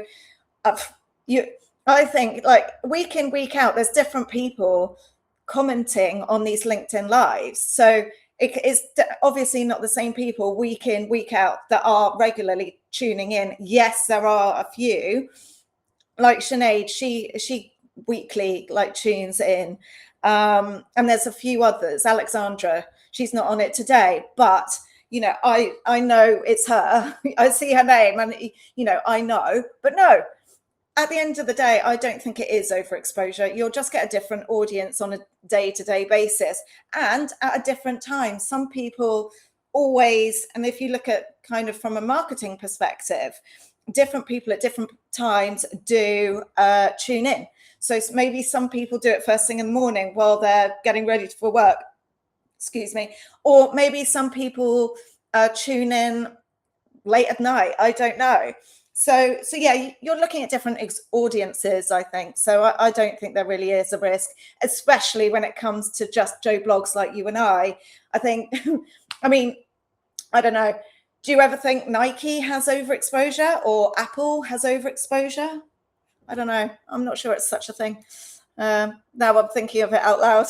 I think, like, week in, week out, there's different people commenting on these LinkedIn lives. So it's obviously not the same people week in, week out that are regularly tuning in. Yes, there are a few, like Sinead, she weekly like tunes in. And there's a few others. Alexandra, she's not on it today, but you know, I know it's her. I see her name and you know, I know, but no, at the end of the day, I don't think it is overexposure. You'll just get a different audience on a day-to-day basis and at a different time. Some people always, and if you look at kind of from a marketing perspective, different people at different times do tune in. So maybe some people do it first thing in the morning while they're getting ready for work, excuse me, or maybe some people tune in late at night. I don't know. So yeah, you're looking at different audiences, I think. So I don't think there really is a risk, especially when it comes to just Joe Blogs like you and I think, I mean, I don't know. Do you ever think Nike has overexposure or Apple has overexposure? I don't know. I'm not sure it's such a thing. Now I'm thinking of it out loud.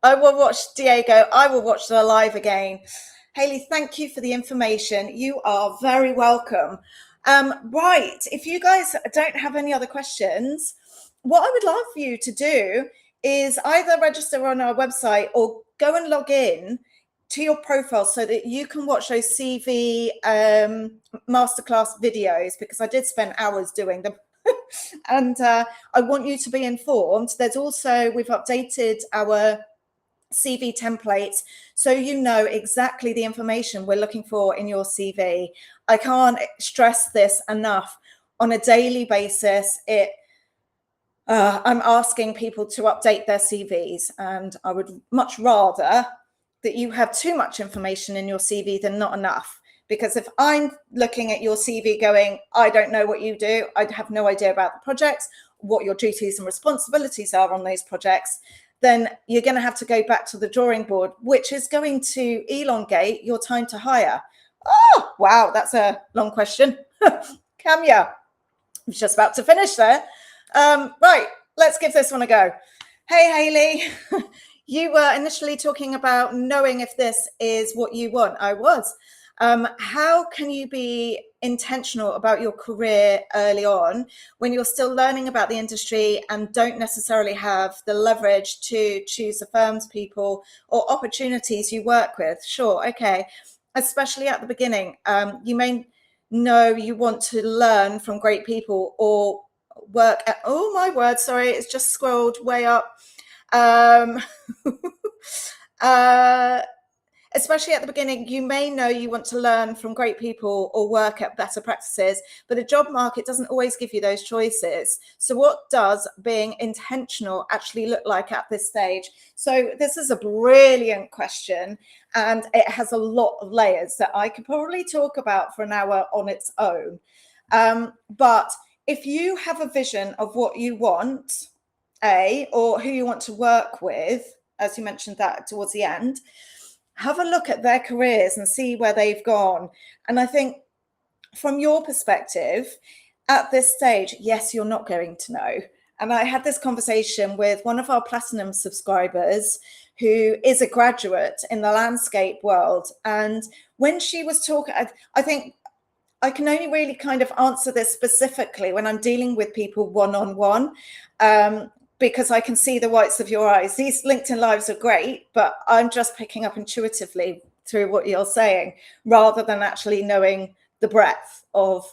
I will watch, Diego, I will watch the live again. Hayley, thank you for the information. You are very welcome. Right, if you guys don't have any other questions, what I would love for you to do is either register on our website or go and log in to your profile so that you can watch those CV masterclass videos, because I did spend hours doing them. And I want you to be informed. There's also, we've updated our CV templates so you know exactly the information we're looking for in your CV. I can't stress this enough. On a daily basis, I'm asking people to update their CVs, and I would much rather that you have too much information in your CV than not enough. Because if I'm looking at your CV going, I don't know what you do, I have no idea about the projects, what your duties and responsibilities are on those projects, then you're going to have to go back to the drawing board, which is going to elongate your time to hire. Oh, wow, that's a long question. Camia, I was just about to finish there. Right, let's give this one a go. Hey, Hayley, you were initially talking about knowing if this is what you want. I was. How can you be intentional about your career early on when you're still learning about the industry and don't necessarily have the leverage to choose the firms, people, or opportunities you work with? Sure, okay. Especially at the beginning, you may know you want to learn from great people or work at, oh my word, sorry, it's just scrolled way up. Especially at the beginning, you may know you want to learn from great people or work at better practices, but the job market doesn't always give you those choices. So what does being intentional actually look like at this stage? So this is a brilliant question, and it has a lot of layers that I could probably talk about for an hour on its own. But if you have a vision of what you want, or who you want to work with, as you mentioned that towards the end, have a look at their careers and see where they've gone. And I think from your perspective, at this stage, yes, you're not going to know. And I had this conversation with one of our platinum subscribers who is a graduate in the landscape world. And when she was talking, I think I can only really kind of answer this specifically when I'm dealing with people one-on-one. Because I can see the whites of your eyes. These LinkedIn Lives are great, but I'm just picking up intuitively through what you're saying, rather than actually knowing the breadth of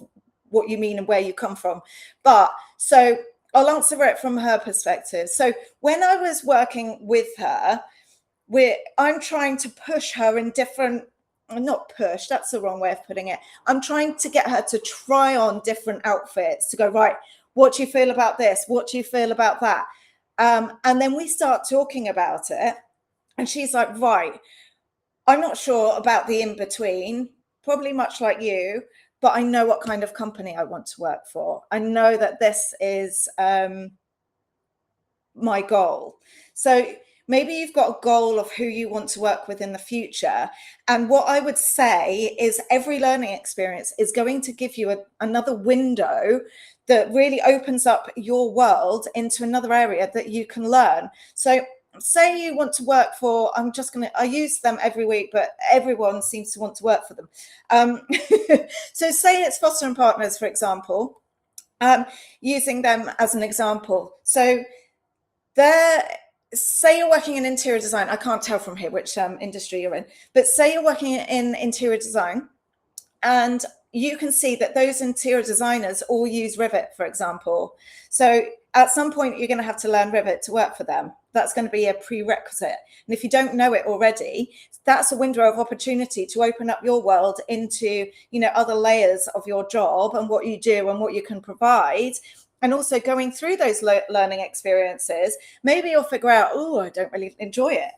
what you mean and where you come from. But so I'll answer it from her perspective. So when I was working with her, I'm trying to push her in different, not push, that's the wrong way of putting it. I'm trying to get her to try on different outfits, to go, right, what do you feel about this? What do you feel about that? And then we start talking about it. And she's like, right, I'm not sure about the in-between, probably much like you, but I know what kind of company I want to work for. I know that this is my goal. So maybe you've got a goal of who you want to work with in the future. And what I would say is every learning experience is going to give you another window that really opens up your world into another area that you can learn. So say you want to work for, I use them every week, but everyone seems to want to work for them. So say it's Foster and Partners, for example, using them as an example. So say you're working in interior design. I can't tell from here which industry you're in, but say you're working in interior design, and you can see that those interior designers all use Rivet, for example. So at some point, you're going to have to learn Rivet to work for them. That's going to be a prerequisite. And if you don't know it already, that's a window of opportunity to open up your world into, other layers of your job and what you do and what you can provide. And also going through those learning experiences, maybe you'll figure out, oh, I don't really enjoy it,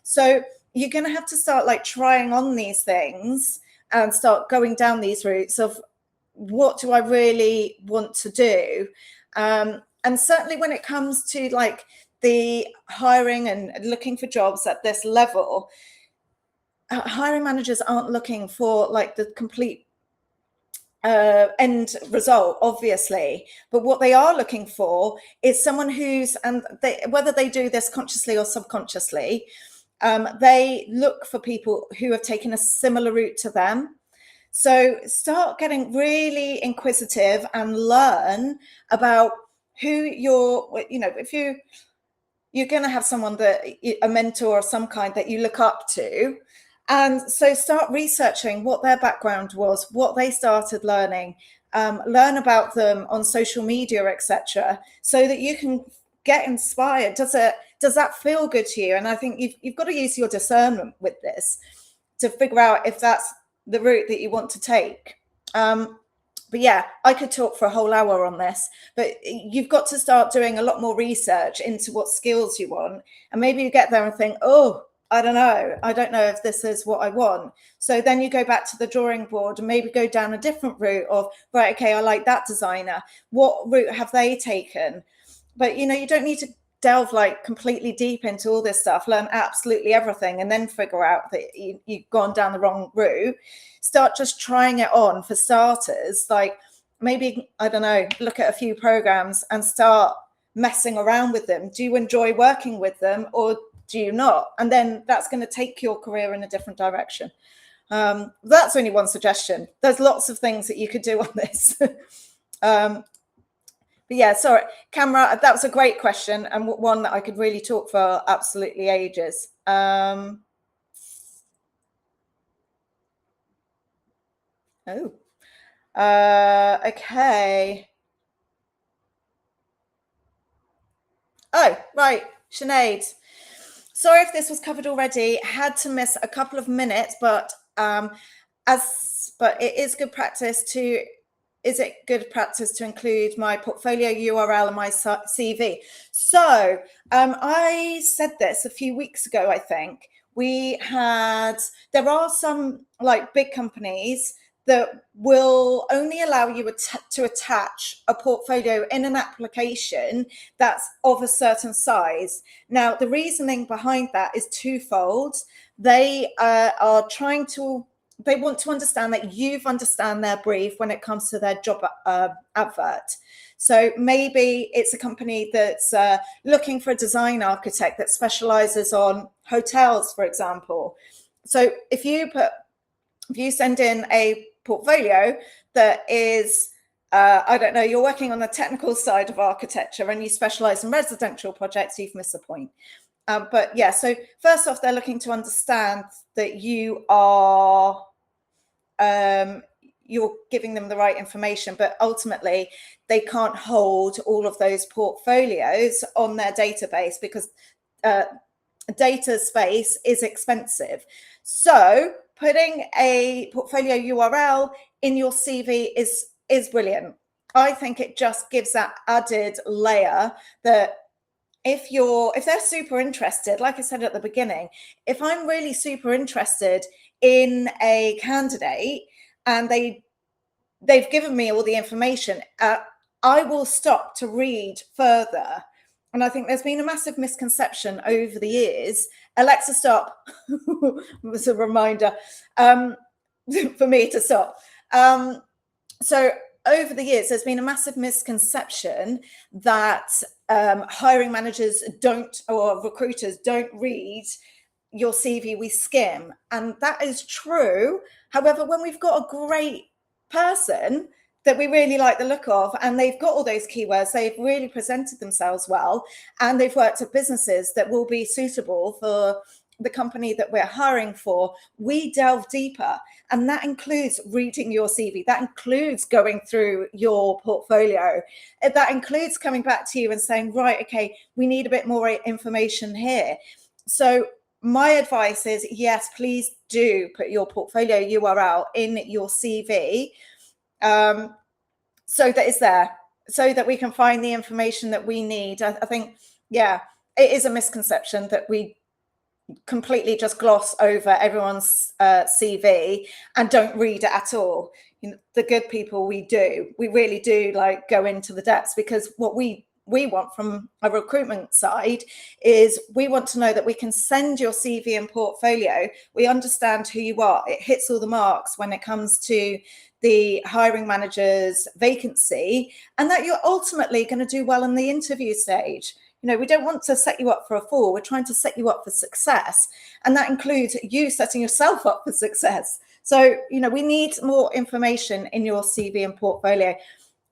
So you're going to have to start trying on these things and start going down these routes of what do I really want to do? And certainly when it comes to the hiring and looking for jobs at this level, hiring managers aren't looking for the complete end result, obviously, but what they are looking for is someone whether they do this consciously or subconsciously, they look for people who have taken a similar route to them. So start getting really inquisitive and learn about who if you're going to have someone a mentor of some kind that you look up to. And so start researching what their background was, what they started learning, learn about them on social media, etc., so that you can get inspired. Does that feel good to you? And I think you've got to use your discernment with this to figure out if that's the route that you want to take. But yeah, I could talk for a whole hour on this, but you've got to start doing a lot more research into what skills you want. And maybe you get there and think, oh, I don't know if this is what I want. So then you go back to the drawing board and maybe go down a different route of, right, okay, I like that designer. What route have they taken? But, you don't need to delve completely deep into all this stuff, learn absolutely everything, and then figure out that you've gone down the wrong route. Start just trying it on for starters. Maybe, I don't know, look at a few programs and start messing around with them. Do you enjoy working with them or do you not? And then that's going to take your career in a different direction. That's only one suggestion. There's lots of things that you could do on this. But yeah, sorry, Camera, that was a great question and one that I could really talk for absolutely ages. Okay. Oh, right, Sinead. Sorry if this was covered already. Had to miss a couple of minutes, but it is good practice to. Is it good practice to include my portfolio URL and my CV? So I said this a few weeks ago, I think. There are some big companies that will only allow you to attach a portfolio in an application that's of a certain size. Now, the reasoning behind that is twofold. They want to understand that you've understand their brief when it comes to their job advert. So maybe it's a company that's looking for a design architect that specializes on hotels, for example. So if you send in a portfolio that is, I don't know, you're working on the technical side of architecture and you specialize in residential projects, you've missed the point. But yeah, so first off, they're looking to understand that you're giving them the right information, but ultimately they can't hold all of those portfolios on their database because data space is expensive. So putting a portfolio URL in your CV is brilliant. I think it just gives that added layer that if they're super interested, like I said at the beginning, if I'm really super interested in a candidate and they've given me all the information, I will stop to read further. and I think there's been a massive misconception over the years. Alexa, stop. It was a reminder for me to stop. So over the years, there's been a massive misconception that hiring managers don't, or recruiters don't read your CV, we skim. And that is true. However, when we've got a great person that we really like the look of, and they've got all those keywords, they've really presented themselves well, and they've worked at businesses that will be suitable for the company that we're hiring for, we delve deeper. And that includes reading your CV. That includes going through your portfolio. That includes coming back to you and saying, right, okay, we need a bit more information here. So my advice is, yes, please do put your portfolio URL in your CV, so that it's there, so that we can find the information that we need. I think, yeah, it is a misconception that we completely just gloss over everyone's CV and don't read it at all. You know, the good people, we really do like go into the depths, because what we want from a recruitment side is we want to know that we can send your CV and portfolio. We understand who you are. It hits all the marks when it comes to the hiring manager's vacancy, and that you're ultimately going to do well in the interview stage. You know, we don't want to set you up for a fall. We're trying to set you up for success. And that includes you setting yourself up for success. So, you know, we need more information in your CV and portfolio.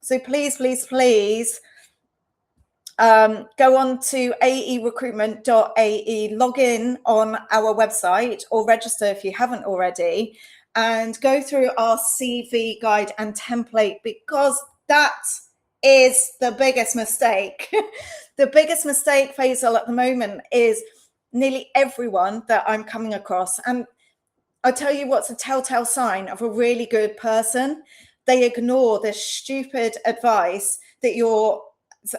So please, please, please go on to aerecruitment.ae, log in on our website, or register if you haven't already, and go through our CV guide and template, because that is the biggest mistake. The biggest mistake, Faisal, at the moment is nearly everyone that I'm coming across. And I'll tell you what's a telltale sign of a really good person. They ignore this stupid advice that your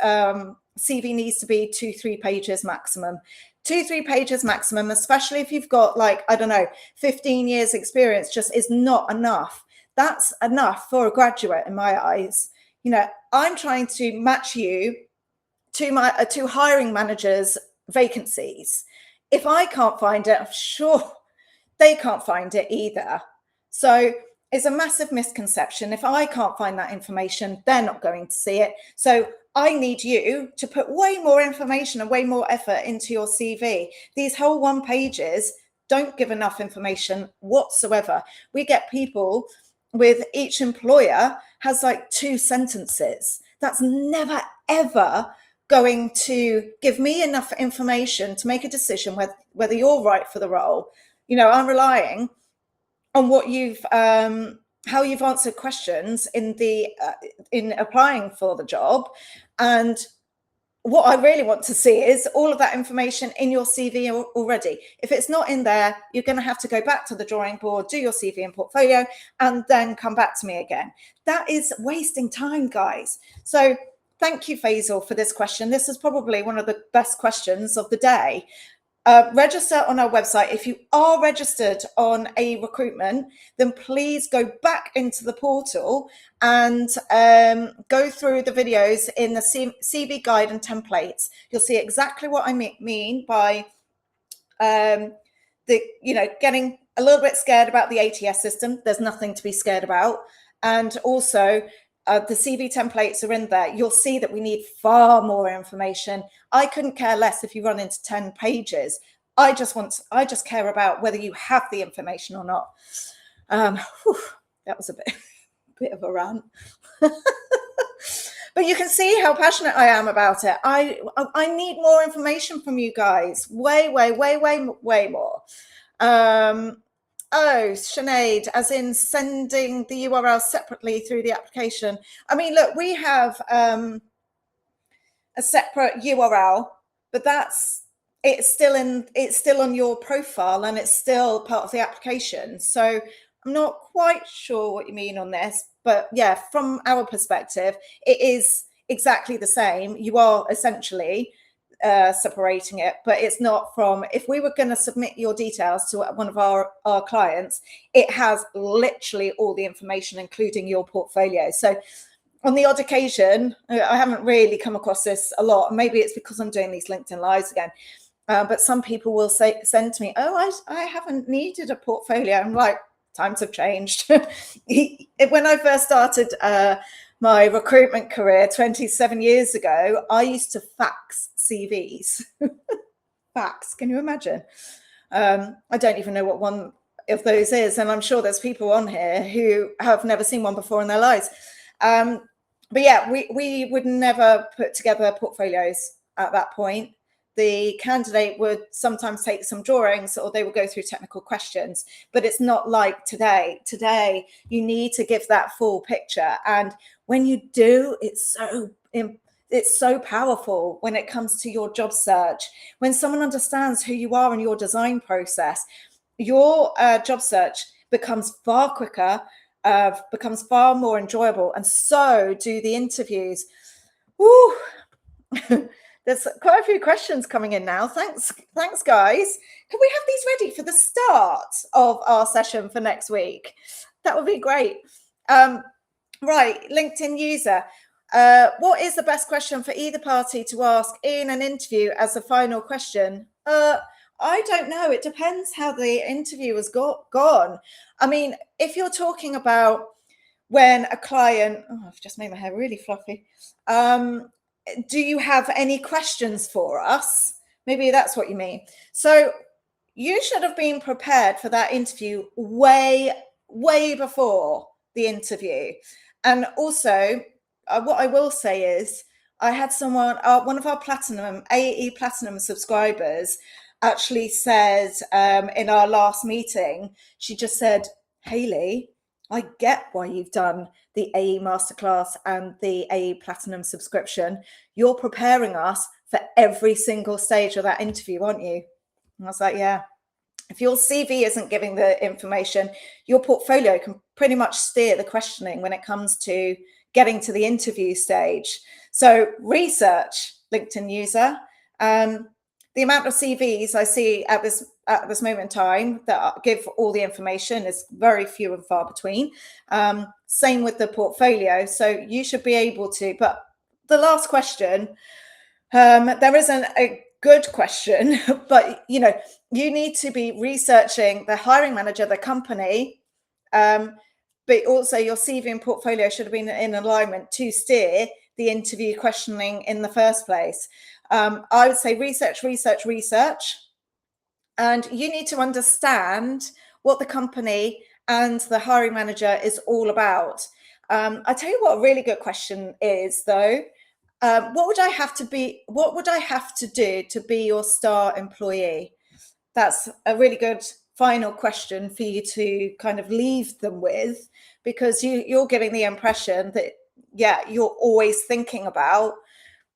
CV needs to be 2-3 pages maximum. 2-3 pages maximum, especially if you've got, like, I don't know, 15 years experience, just is not enough. That's enough for a graduate in my eyes. You know, I'm trying to match you to hiring managers' vacancies. If I can't find it, I'm sure they can't find it either. So it's a massive misconception. If I can't find that information, they're not going to see it. So I need you to put way more information and way more effort into your CV. These whole 1 pages don't give enough information whatsoever. We get people with each employer has like 2 sentences. That's never, ever going to give me enough information to make a decision whether you're right for the role. You know, I'm relying on what you've, how you've answered questions in applying for the job. And what I really want to see is all of that information in your CV already. If it's not in there, you're going to have to go back to the drawing board, do your CV and portfolio, and then come back to me again. That is wasting time, guys. So thank you, Faisal, for this question. This is probably one of the best questions of the day. Register on our website. If you are registered on AE Recruitment, then please go back into the portal and go through the videos in the CV guide and templates. You'll see exactly what I mean by getting a little bit scared about the ATS system. There's nothing to be scared about. And also, the CV templates are in there. You'll see that we need far more information. I couldn't care less if you run into 10 pages. I just care about whether you have the information or not. That was a bit of a rant. But you can see how passionate I am about it. I need more information from you guys. Way more. Oh, Sinead, as in sending the URL separately through the application. I mean, look, we have a separate URL, but it's still on your profile, and it's still part of the application. So I'm not quite sure what you mean on this, but yeah, from our perspective, it is exactly the same. You are essentially separating it, but it's not from, if we were going to submit your details to one of our clients, it has literally all the information, including your portfolio. So on the odd occasion, I haven't really come across this a lot. Maybe it's because I'm doing these LinkedIn Lives again. But some people will send to me, oh, I haven't needed a portfolio. I'm like, times have changed. When I first started my recruitment career 27 years ago, I used to fax CVs. Fax, can you imagine? I don't even know what one of those is. And I'm sure there's people on here who have never seen one before in their lives. But yeah, we would never put together portfolios at that point. The candidate would sometimes take some drawings or they would go through technical questions, but it's not like today. Today, you need to give that full picture. And when you do, it's so powerful when it comes to your job search. When someone understands who you are in your design process, your job search becomes far quicker, becomes far more enjoyable, and so do the interviews. Woo! There's quite a few questions coming in now. Thanks, guys. Can we have these ready for the start of our session for next week? That would be great. Right, LinkedIn user. What is the best question for either party to ask in an interview as a final question? I don't know. It depends how the interview has gone. I mean, if you're talking about when a client, I've just made my hair really fluffy. Do you have any questions for us? Maybe that's what you mean. So you should have been prepared for that interview way before the interview. And also, what I will say is, I had someone, one of our AE Platinum subscribers actually said in our last meeting, she just said, Hayley, I get why you've done the AE Masterclass and the AE Platinum subscription. You're preparing us for every single stage of that interview, aren't you? And I was like, yeah. If your CV isn't giving the information, your portfolio can pretty much steer the questioning when it comes to getting to the interview stage. So research, LinkedIn user. The amount of CVs I see at this moment in time that give all the information is very few and far between. Same with the portfolio. So you should be able to, but the last question, there isn't a good question, but you need to be researching the hiring manager, the company, but also your CV and portfolio should have been in alignment to steer the interview questioning in the first place. I would say research. And you need to understand what the company and the hiring manager is all about. I tell you what a really good question is, though. What would I have to do to be your star employee? That's a really good final question for you to kind of leave them with, because you're giving the impression that, yeah, you're always thinking about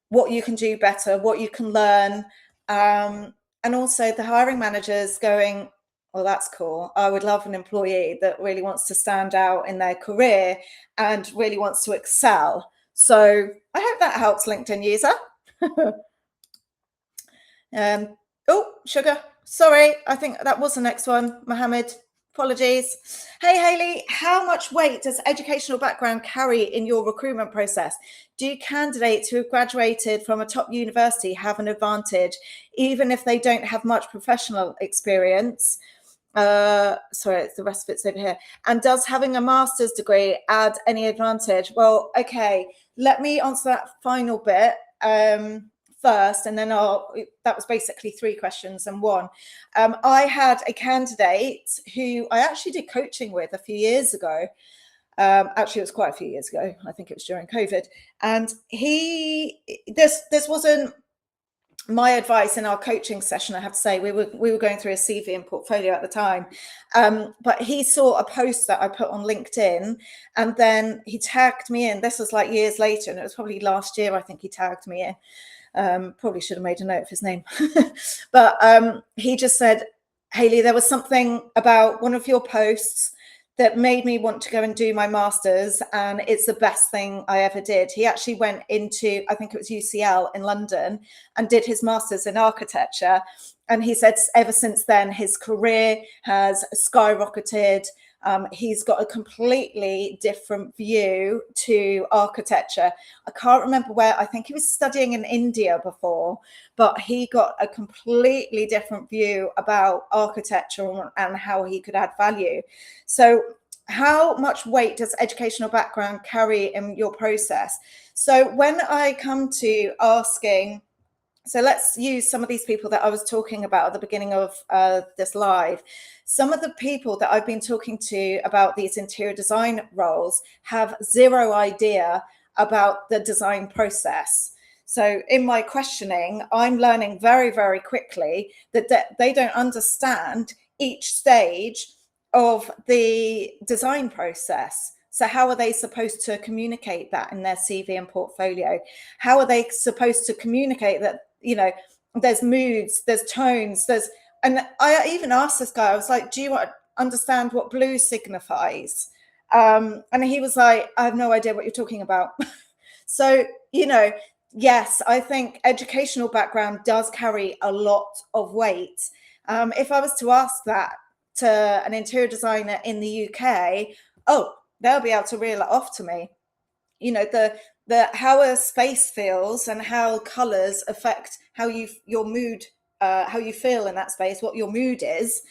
what you can do better, what you can learn. And also the hiring managers going, well, that's cool. I would love an employee that really wants to stand out in their career and really wants to excel. So I hope that helps, LinkedIn user. Oh, sugar. Sorry, I think that was the next one, Mohammed. Apologies. Hey, Hayley, how much weight does educational background carry in your recruitment process? Do candidates who have graduated from a top university have an advantage, even if they don't have much professional experience? Sorry, the rest of it's over here. And does having a master's degree add any advantage? Well, okay, let me answer that final bit first, and then that was basically 3 questions and 1. I had a candidate who I actually did coaching with a few years ago. Actually, it was quite a few years ago. I think it was during COVID. And this wasn't my advice in our coaching session, I have to say. We were going through a CV and portfolio at the time, but he saw a post that I put on LinkedIn, and then he tagged me in. This was like years later, and it was probably last year, I think he tagged me in. Probably should have made a note of his name. But he just said, Hayley, there was something about one of your posts that made me want to go and do my master's, and it's the best thing I ever did. He actually went into, I think it was UCL in London, and did his master's in architecture. And he said ever since then, his career has skyrocketed. He's got a completely different view to architecture. I can't remember where, I think he was studying in India before, but he got a completely different view about architecture and how he could add value. So how much weight does educational background carry in your process? So when I come to asking, so let's use some of these people that I was talking about at the beginning of this live. Some of the people that I've been talking to about these interior design roles have zero idea about the design process. So in my questioning, I'm learning very, very quickly that they don't understand each stage of the design process. So how are they supposed to communicate that in their CV and portfolio? How are they supposed to communicate that, you know, there's moods, there's tones, and I even asked this guy, I was like, do you understand what blue signifies? And he was like, I have no idea what you're talking about. So, you know, yes, I think educational background does carry a lot of weight. If I was to ask that to an interior designer in the UK, oh, they'll be able to reel it off to me. You know, the how a space feels and how colors affect how your mood, how you feel in that space, what your mood is.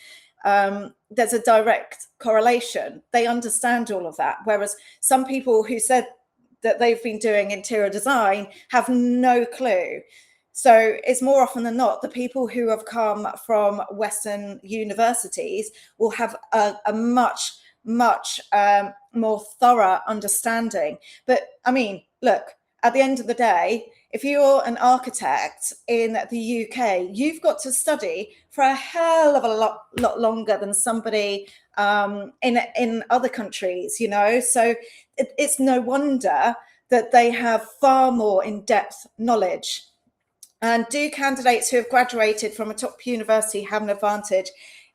There's a direct correlation. They understand all of that. Whereas some people who said that they've been doing interior design have no clue. So it's more often than not, the people who have come from Western universities will have a much more thorough understanding. But I mean, look, at the end of the day, if you're an architect in the UK, you've got to study for a hell of a lot longer than somebody in other countries, you know. So it's no wonder that they have far more in-depth knowledge. And do candidates who have graduated from a top university have an advantage?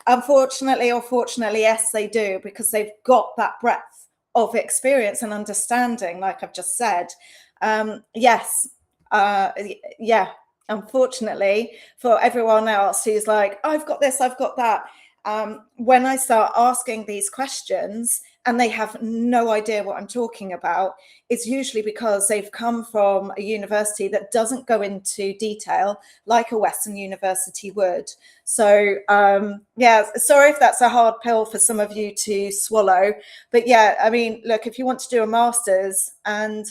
Unfortunately or fortunately, yes, they do, because they've got that breadth of experience and understanding, like I've just said. Yes, yeah, unfortunately for everyone else who's like, I've got this, I've got that. When I start asking these questions and they have no idea what I'm talking about, it's usually because they've come from a university that doesn't go into detail like a Western university would. So yeah, sorry if that's a hard pill for some of you to swallow. But yeah, I mean, look, if you want to do a master's and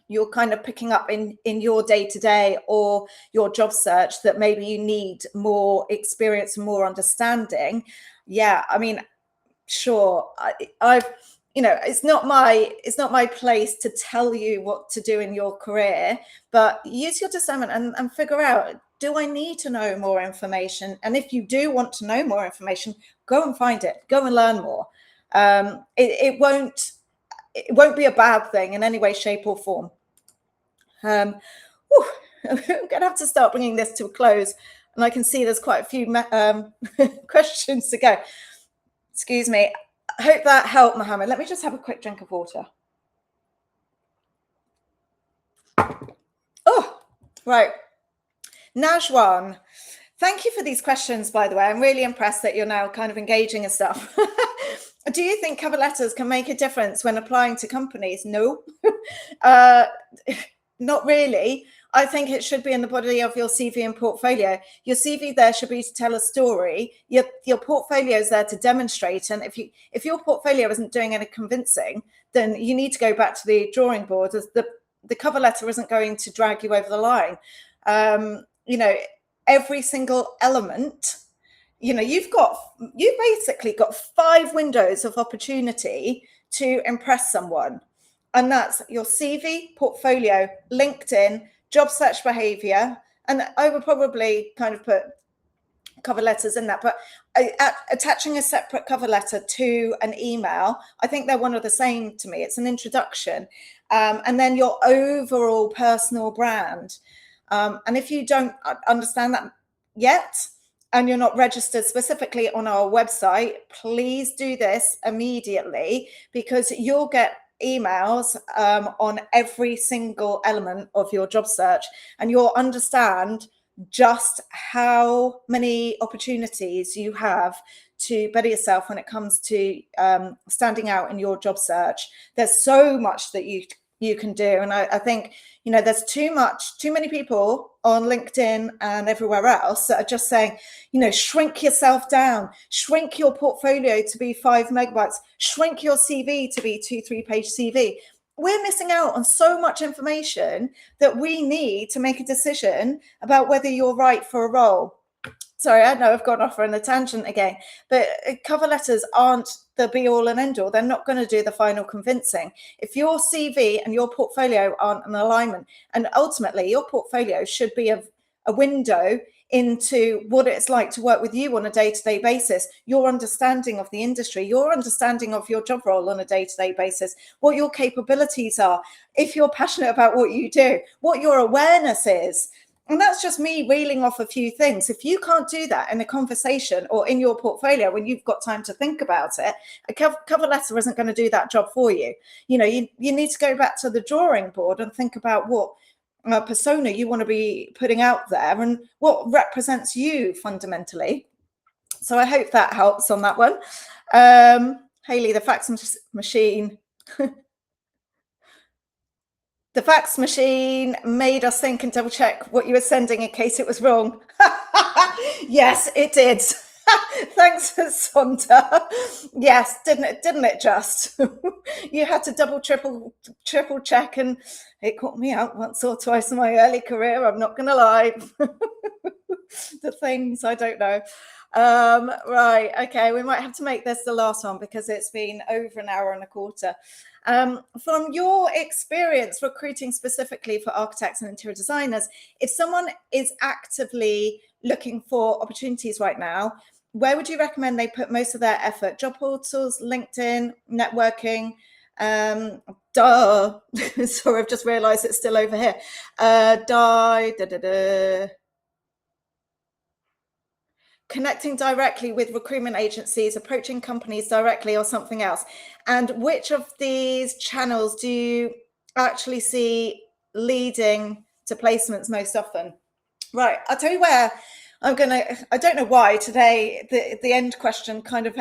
you're kind of picking up in your day-to-day or your job search that maybe you need more experience and more understanding, yeah, I mean, sure, I've, you know, it's not my place to tell you what to do in your career, but use your discernment and figure out, do I need to know more information? And if you do want to know more information, go and find it, go and learn more. It won't be a bad thing in any way, shape or form. I'm gonna have to start bringing this to a close, and I can see there's quite a few questions to go. Excuse me. I hope that helped, Mohammed. Let me just have a quick drink of water. Oh, right. Najwan, thank you for these questions, by the way. I'm really impressed that you're now kind of engaging and stuff. Do you think cover letters can make a difference when applying to companies? No, not really. I think it should be in the body of your CV and portfolio. Your CV there should be to tell a story. Your portfolio is there to demonstrate. And if your portfolio isn't doing any convincing, then you need to go back to the drawing board. As the cover letter isn't going to drag you over the line. You know, every single element, you know, you've basically got 5 windows of opportunity to impress someone. And that's your CV, portfolio, LinkedIn, job search behavior. And I would probably kind of put cover letters in that, but attaching a separate cover letter to an email, I think they're one of the same to me. It's an introduction. And then your overall personal brand. And if you don't understand that yet, and you're not registered specifically on our website, please do this immediately, because you'll get emails on every single element of your job search, and you'll understand just how many opportunities you have to better yourself when it comes to standing out in your job search. There's so much that you can do. And I think, there's too many people on LinkedIn and everywhere else that are just saying, shrink yourself down, shrink your portfolio to be 5 megabytes, shrink your CV to be 2-3 page CV. We're missing out on so much information that we need to make a decision about whether you're right for a role. Sorry, I know I've gone off on a tangent again, but cover letters aren't the be all and end all. They're not going to do the final convincing. If your CV and your portfolio aren't in alignment, and ultimately your portfolio should be a window into what it's like to work with you on a day-to-day basis, your understanding of the industry, your understanding of your job role on a day-to-day basis, what your capabilities are, if you're passionate about what you do, what your awareness is. And that's just me reeling off a few things. If you can't do that in a conversation or in your portfolio when you've got time to think about it, a cover letter isn't going to do that job for you. You need to go back to the drawing board and think about what persona you want to be putting out there and what represents you fundamentally. So I hope that helps on that one. Hayley, the fax machine. The fax machine made us think and double check what you were sending in case it was wrong. Yes, it did. Thanks, Sonda. Yes, didn't it just? You had to double, triple check, and it caught me out once or twice in my early career. I'm not going to lie. The things, I don't know. Right, okay, we might have to make this the last one because it's been over an hour and a quarter. From your experience recruiting specifically for architects and interior designers, if someone is actively looking for opportunities right now, where would you recommend they put most of their effort? Job portals, LinkedIn, networking? Sorry, I've just realized it's still over here. Connecting directly with recruitment agencies, approaching companies directly, or something else? And which of these channels do you actually see leading to placements most often? Right, I'll tell you where I don't know why today the end question kind of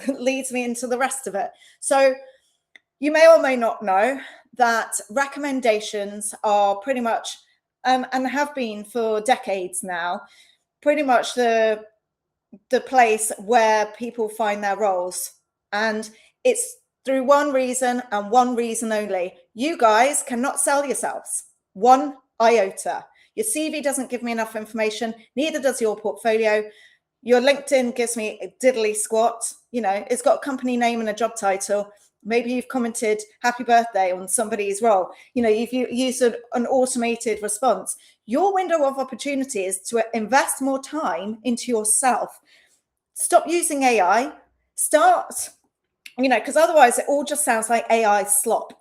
leads me into the rest of it. So you may or may not know that recommendations are pretty much, and have been for decades now, pretty much the place where people find their roles. And it's through one reason and one reason only. You guys cannot sell yourselves 1 iota. Your CV doesn't give me enough information, neither does your portfolio. Your LinkedIn gives me a diddly squat. It's got a company name and a job title. Maybe you've commented happy birthday on somebody's role. You've used an automated response. Your window of opportunity is to invest more time into yourself. Stop using AI. Start, because otherwise it all just sounds like AI slop.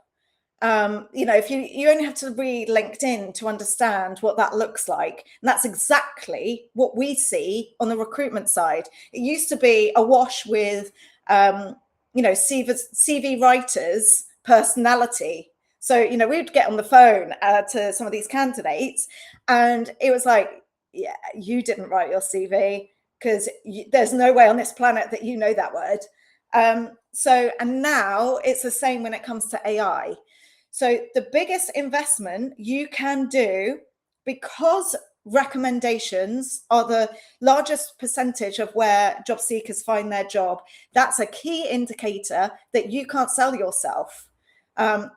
If you only have to read LinkedIn to understand what that looks like. And that's exactly what we see on the recruitment side. It used to be awash with, CV writers' personality. So, we'd get on the phone to some of these candidates and it was like, yeah, you didn't write your CV because there's no way on this planet that you know that word. And now it's the same when it comes to AI. So the biggest investment you can do, because recommendations are the largest percentage of where job seekers find their job, that's a key indicator that you can't sell yourself.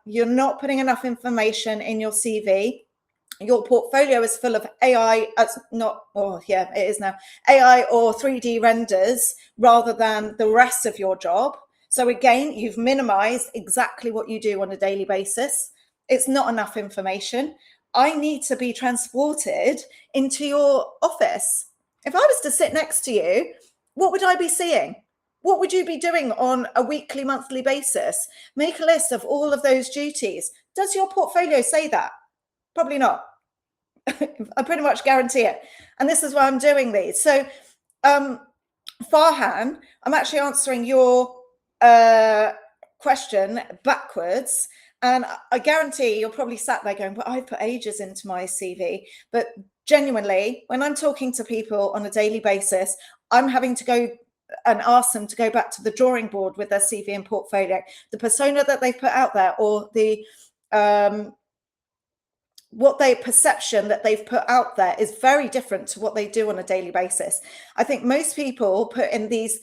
You're not putting enough information in your CV. Your portfolio is full of AI, it is now, AI or 3D renders rather than the rest of your job. So again, you've minimized exactly what you do on a daily basis. It's not enough information. I need to be transported into your office. If I was to sit next to you, what would I be seeing? What would you be doing on a weekly, monthly basis? Make a list of all of those duties. Does your portfolio say that? Probably not. I pretty much guarantee it. And this is why I'm doing these. So, Farhan, I'm actually answering your question backwards. And I guarantee you're probably sat there going, well, I put ages into my CV. But genuinely, when I'm talking to people on a daily basis, I'm having to go and ask them to go back to the drawing board with their CV and portfolio. The persona that they put out there, or the perception that they've put out there, is very different to what they do on a daily basis. I think most people put in these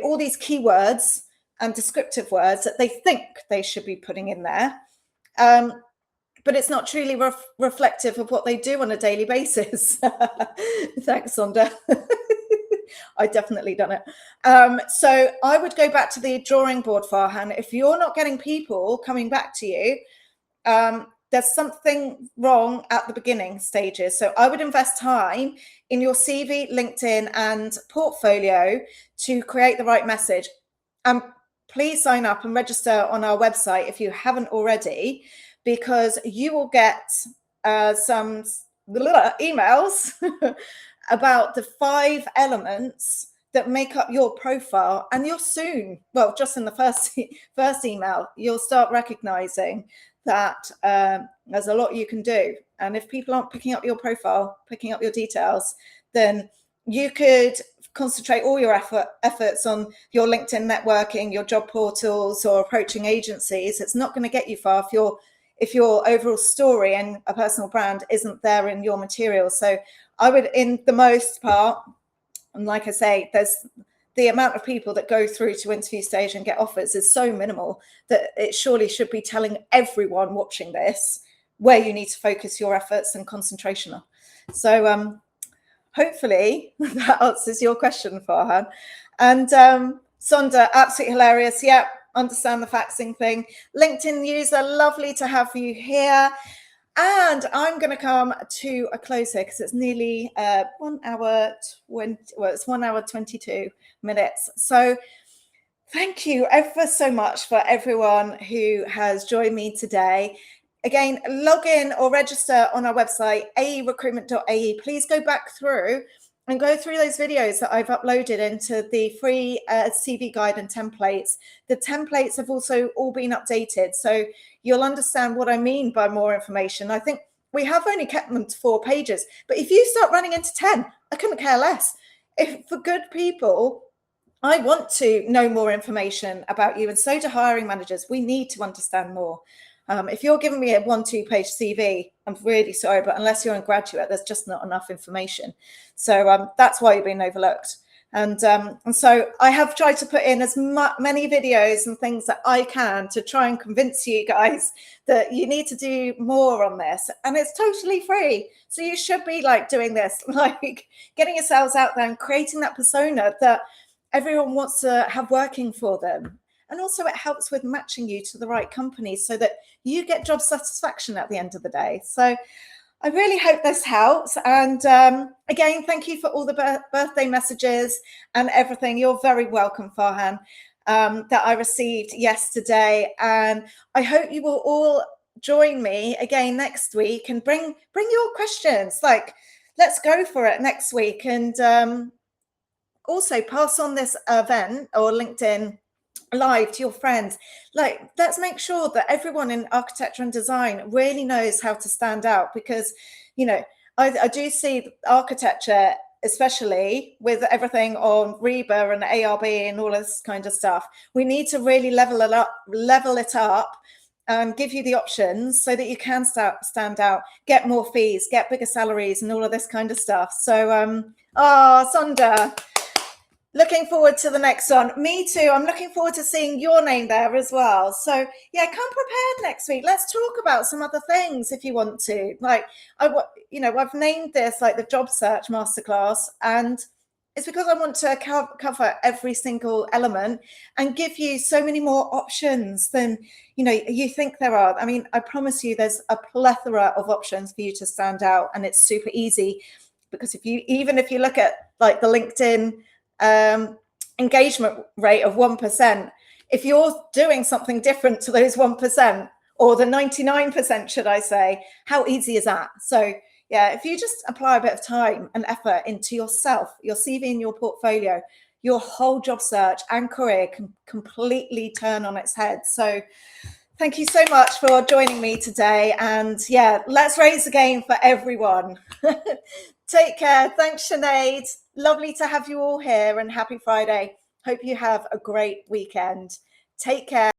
all these keywords and descriptive words that they think they should be putting in there, but it's not truly reflective of what they do on a daily basis. Thanks, Sonda. I definitely done it. So I would go back to the drawing board, Farhan. If you're not getting people coming back to you, there's something wrong at the beginning stages. So I would invest time in your CV, LinkedIn, and portfolio to create the right message. Please sign up and register on our website if you haven't already, because you will get some emails about the 5 elements that make up your profile, and you'll soon, well, just in the first email, you'll start recognizing that there's a lot you can do. And if people aren't picking up your profile, picking up your details, then you could concentrate all your efforts on your LinkedIn networking, your job portals, or approaching agencies. It's not going to get you far if your overall story and a personal brand isn't there in your material. So I would, in the most part, and like I say, there's the amount of people that go through to interview stage and get offers is so minimal that it surely should be telling everyone watching this where you need to focus your efforts and concentration on. So hopefully that answers your question, Farhan. And Sonda, absolutely hilarious. Yeah, understand the faxing thing. LinkedIn user, lovely to have you here. And I'm going to come to a close here because it's nearly 1 hour 20. Well, it's 1 hour 22 minutes. So thank you ever so much for everyone who has joined me today. Again, log in or register on our website, aerecruitment.ae. Please go back through and go through those videos that I've uploaded into the free CV guide and templates. The templates have also all been updated, so you'll understand what I mean by more information. I think we have only kept them to 4 pages, but if you start running into 10, I couldn't care less. If for good people, I want to know more information about you, and so do hiring managers. We need to understand more. If you're giving me a 1-2 page CV, I'm really sorry, but unless you're a graduate, there's just not enough information. So that's why you're being overlooked. And so I have tried to put in as many videos and things that I can to try and convince you guys that you need to do more on this. And it's totally free. So you should be like doing this, like getting yourselves out there and creating that persona that everyone wants to have working for them. And also it helps with matching you to the right companies so that you get job satisfaction at the end of the day. So I really hope this helps. And again, thank you for all the birthday messages and everything. You're very welcome, Farhan, that I received yesterday. And I hope you will all join me again next week and bring your questions. Like, let's go for it next week. And also pass on this event or LinkedIn Live to your friends. Like, let's make sure that everyone in architecture and design really knows how to stand out, because, you know, I do see architecture, especially with everything on Reba and ARB and all this kind of stuff. We need to really level it up and give you the options so that you can stand out, get more fees, get bigger salaries and all of this kind of stuff. So Sonda, looking forward to the next one. Me too. I'm looking forward to seeing your name there as well. So yeah, come prepared next week. Let's talk about some other things if you want to. Like, I've named this like the Job Search Masterclass, and it's because I want to cover every single element and give you so many more options than you think there are. I mean, I promise you, there's a plethora of options for you to stand out, and it's super easy because if you look at like the LinkedIn engagement rate of 1%, if you're doing something different to those 1%, or the 99%, should I say, how easy is that? So yeah, if you just apply a bit of time and effort into yourself, your CV and your portfolio, your whole job search and career can completely turn on its head. So Thank you so much for joining me today. And yeah, let's raise again for everyone. Take care. Thanks, Sinead. Lovely to have you all here, and happy Friday. Hope you have a great weekend. Take care.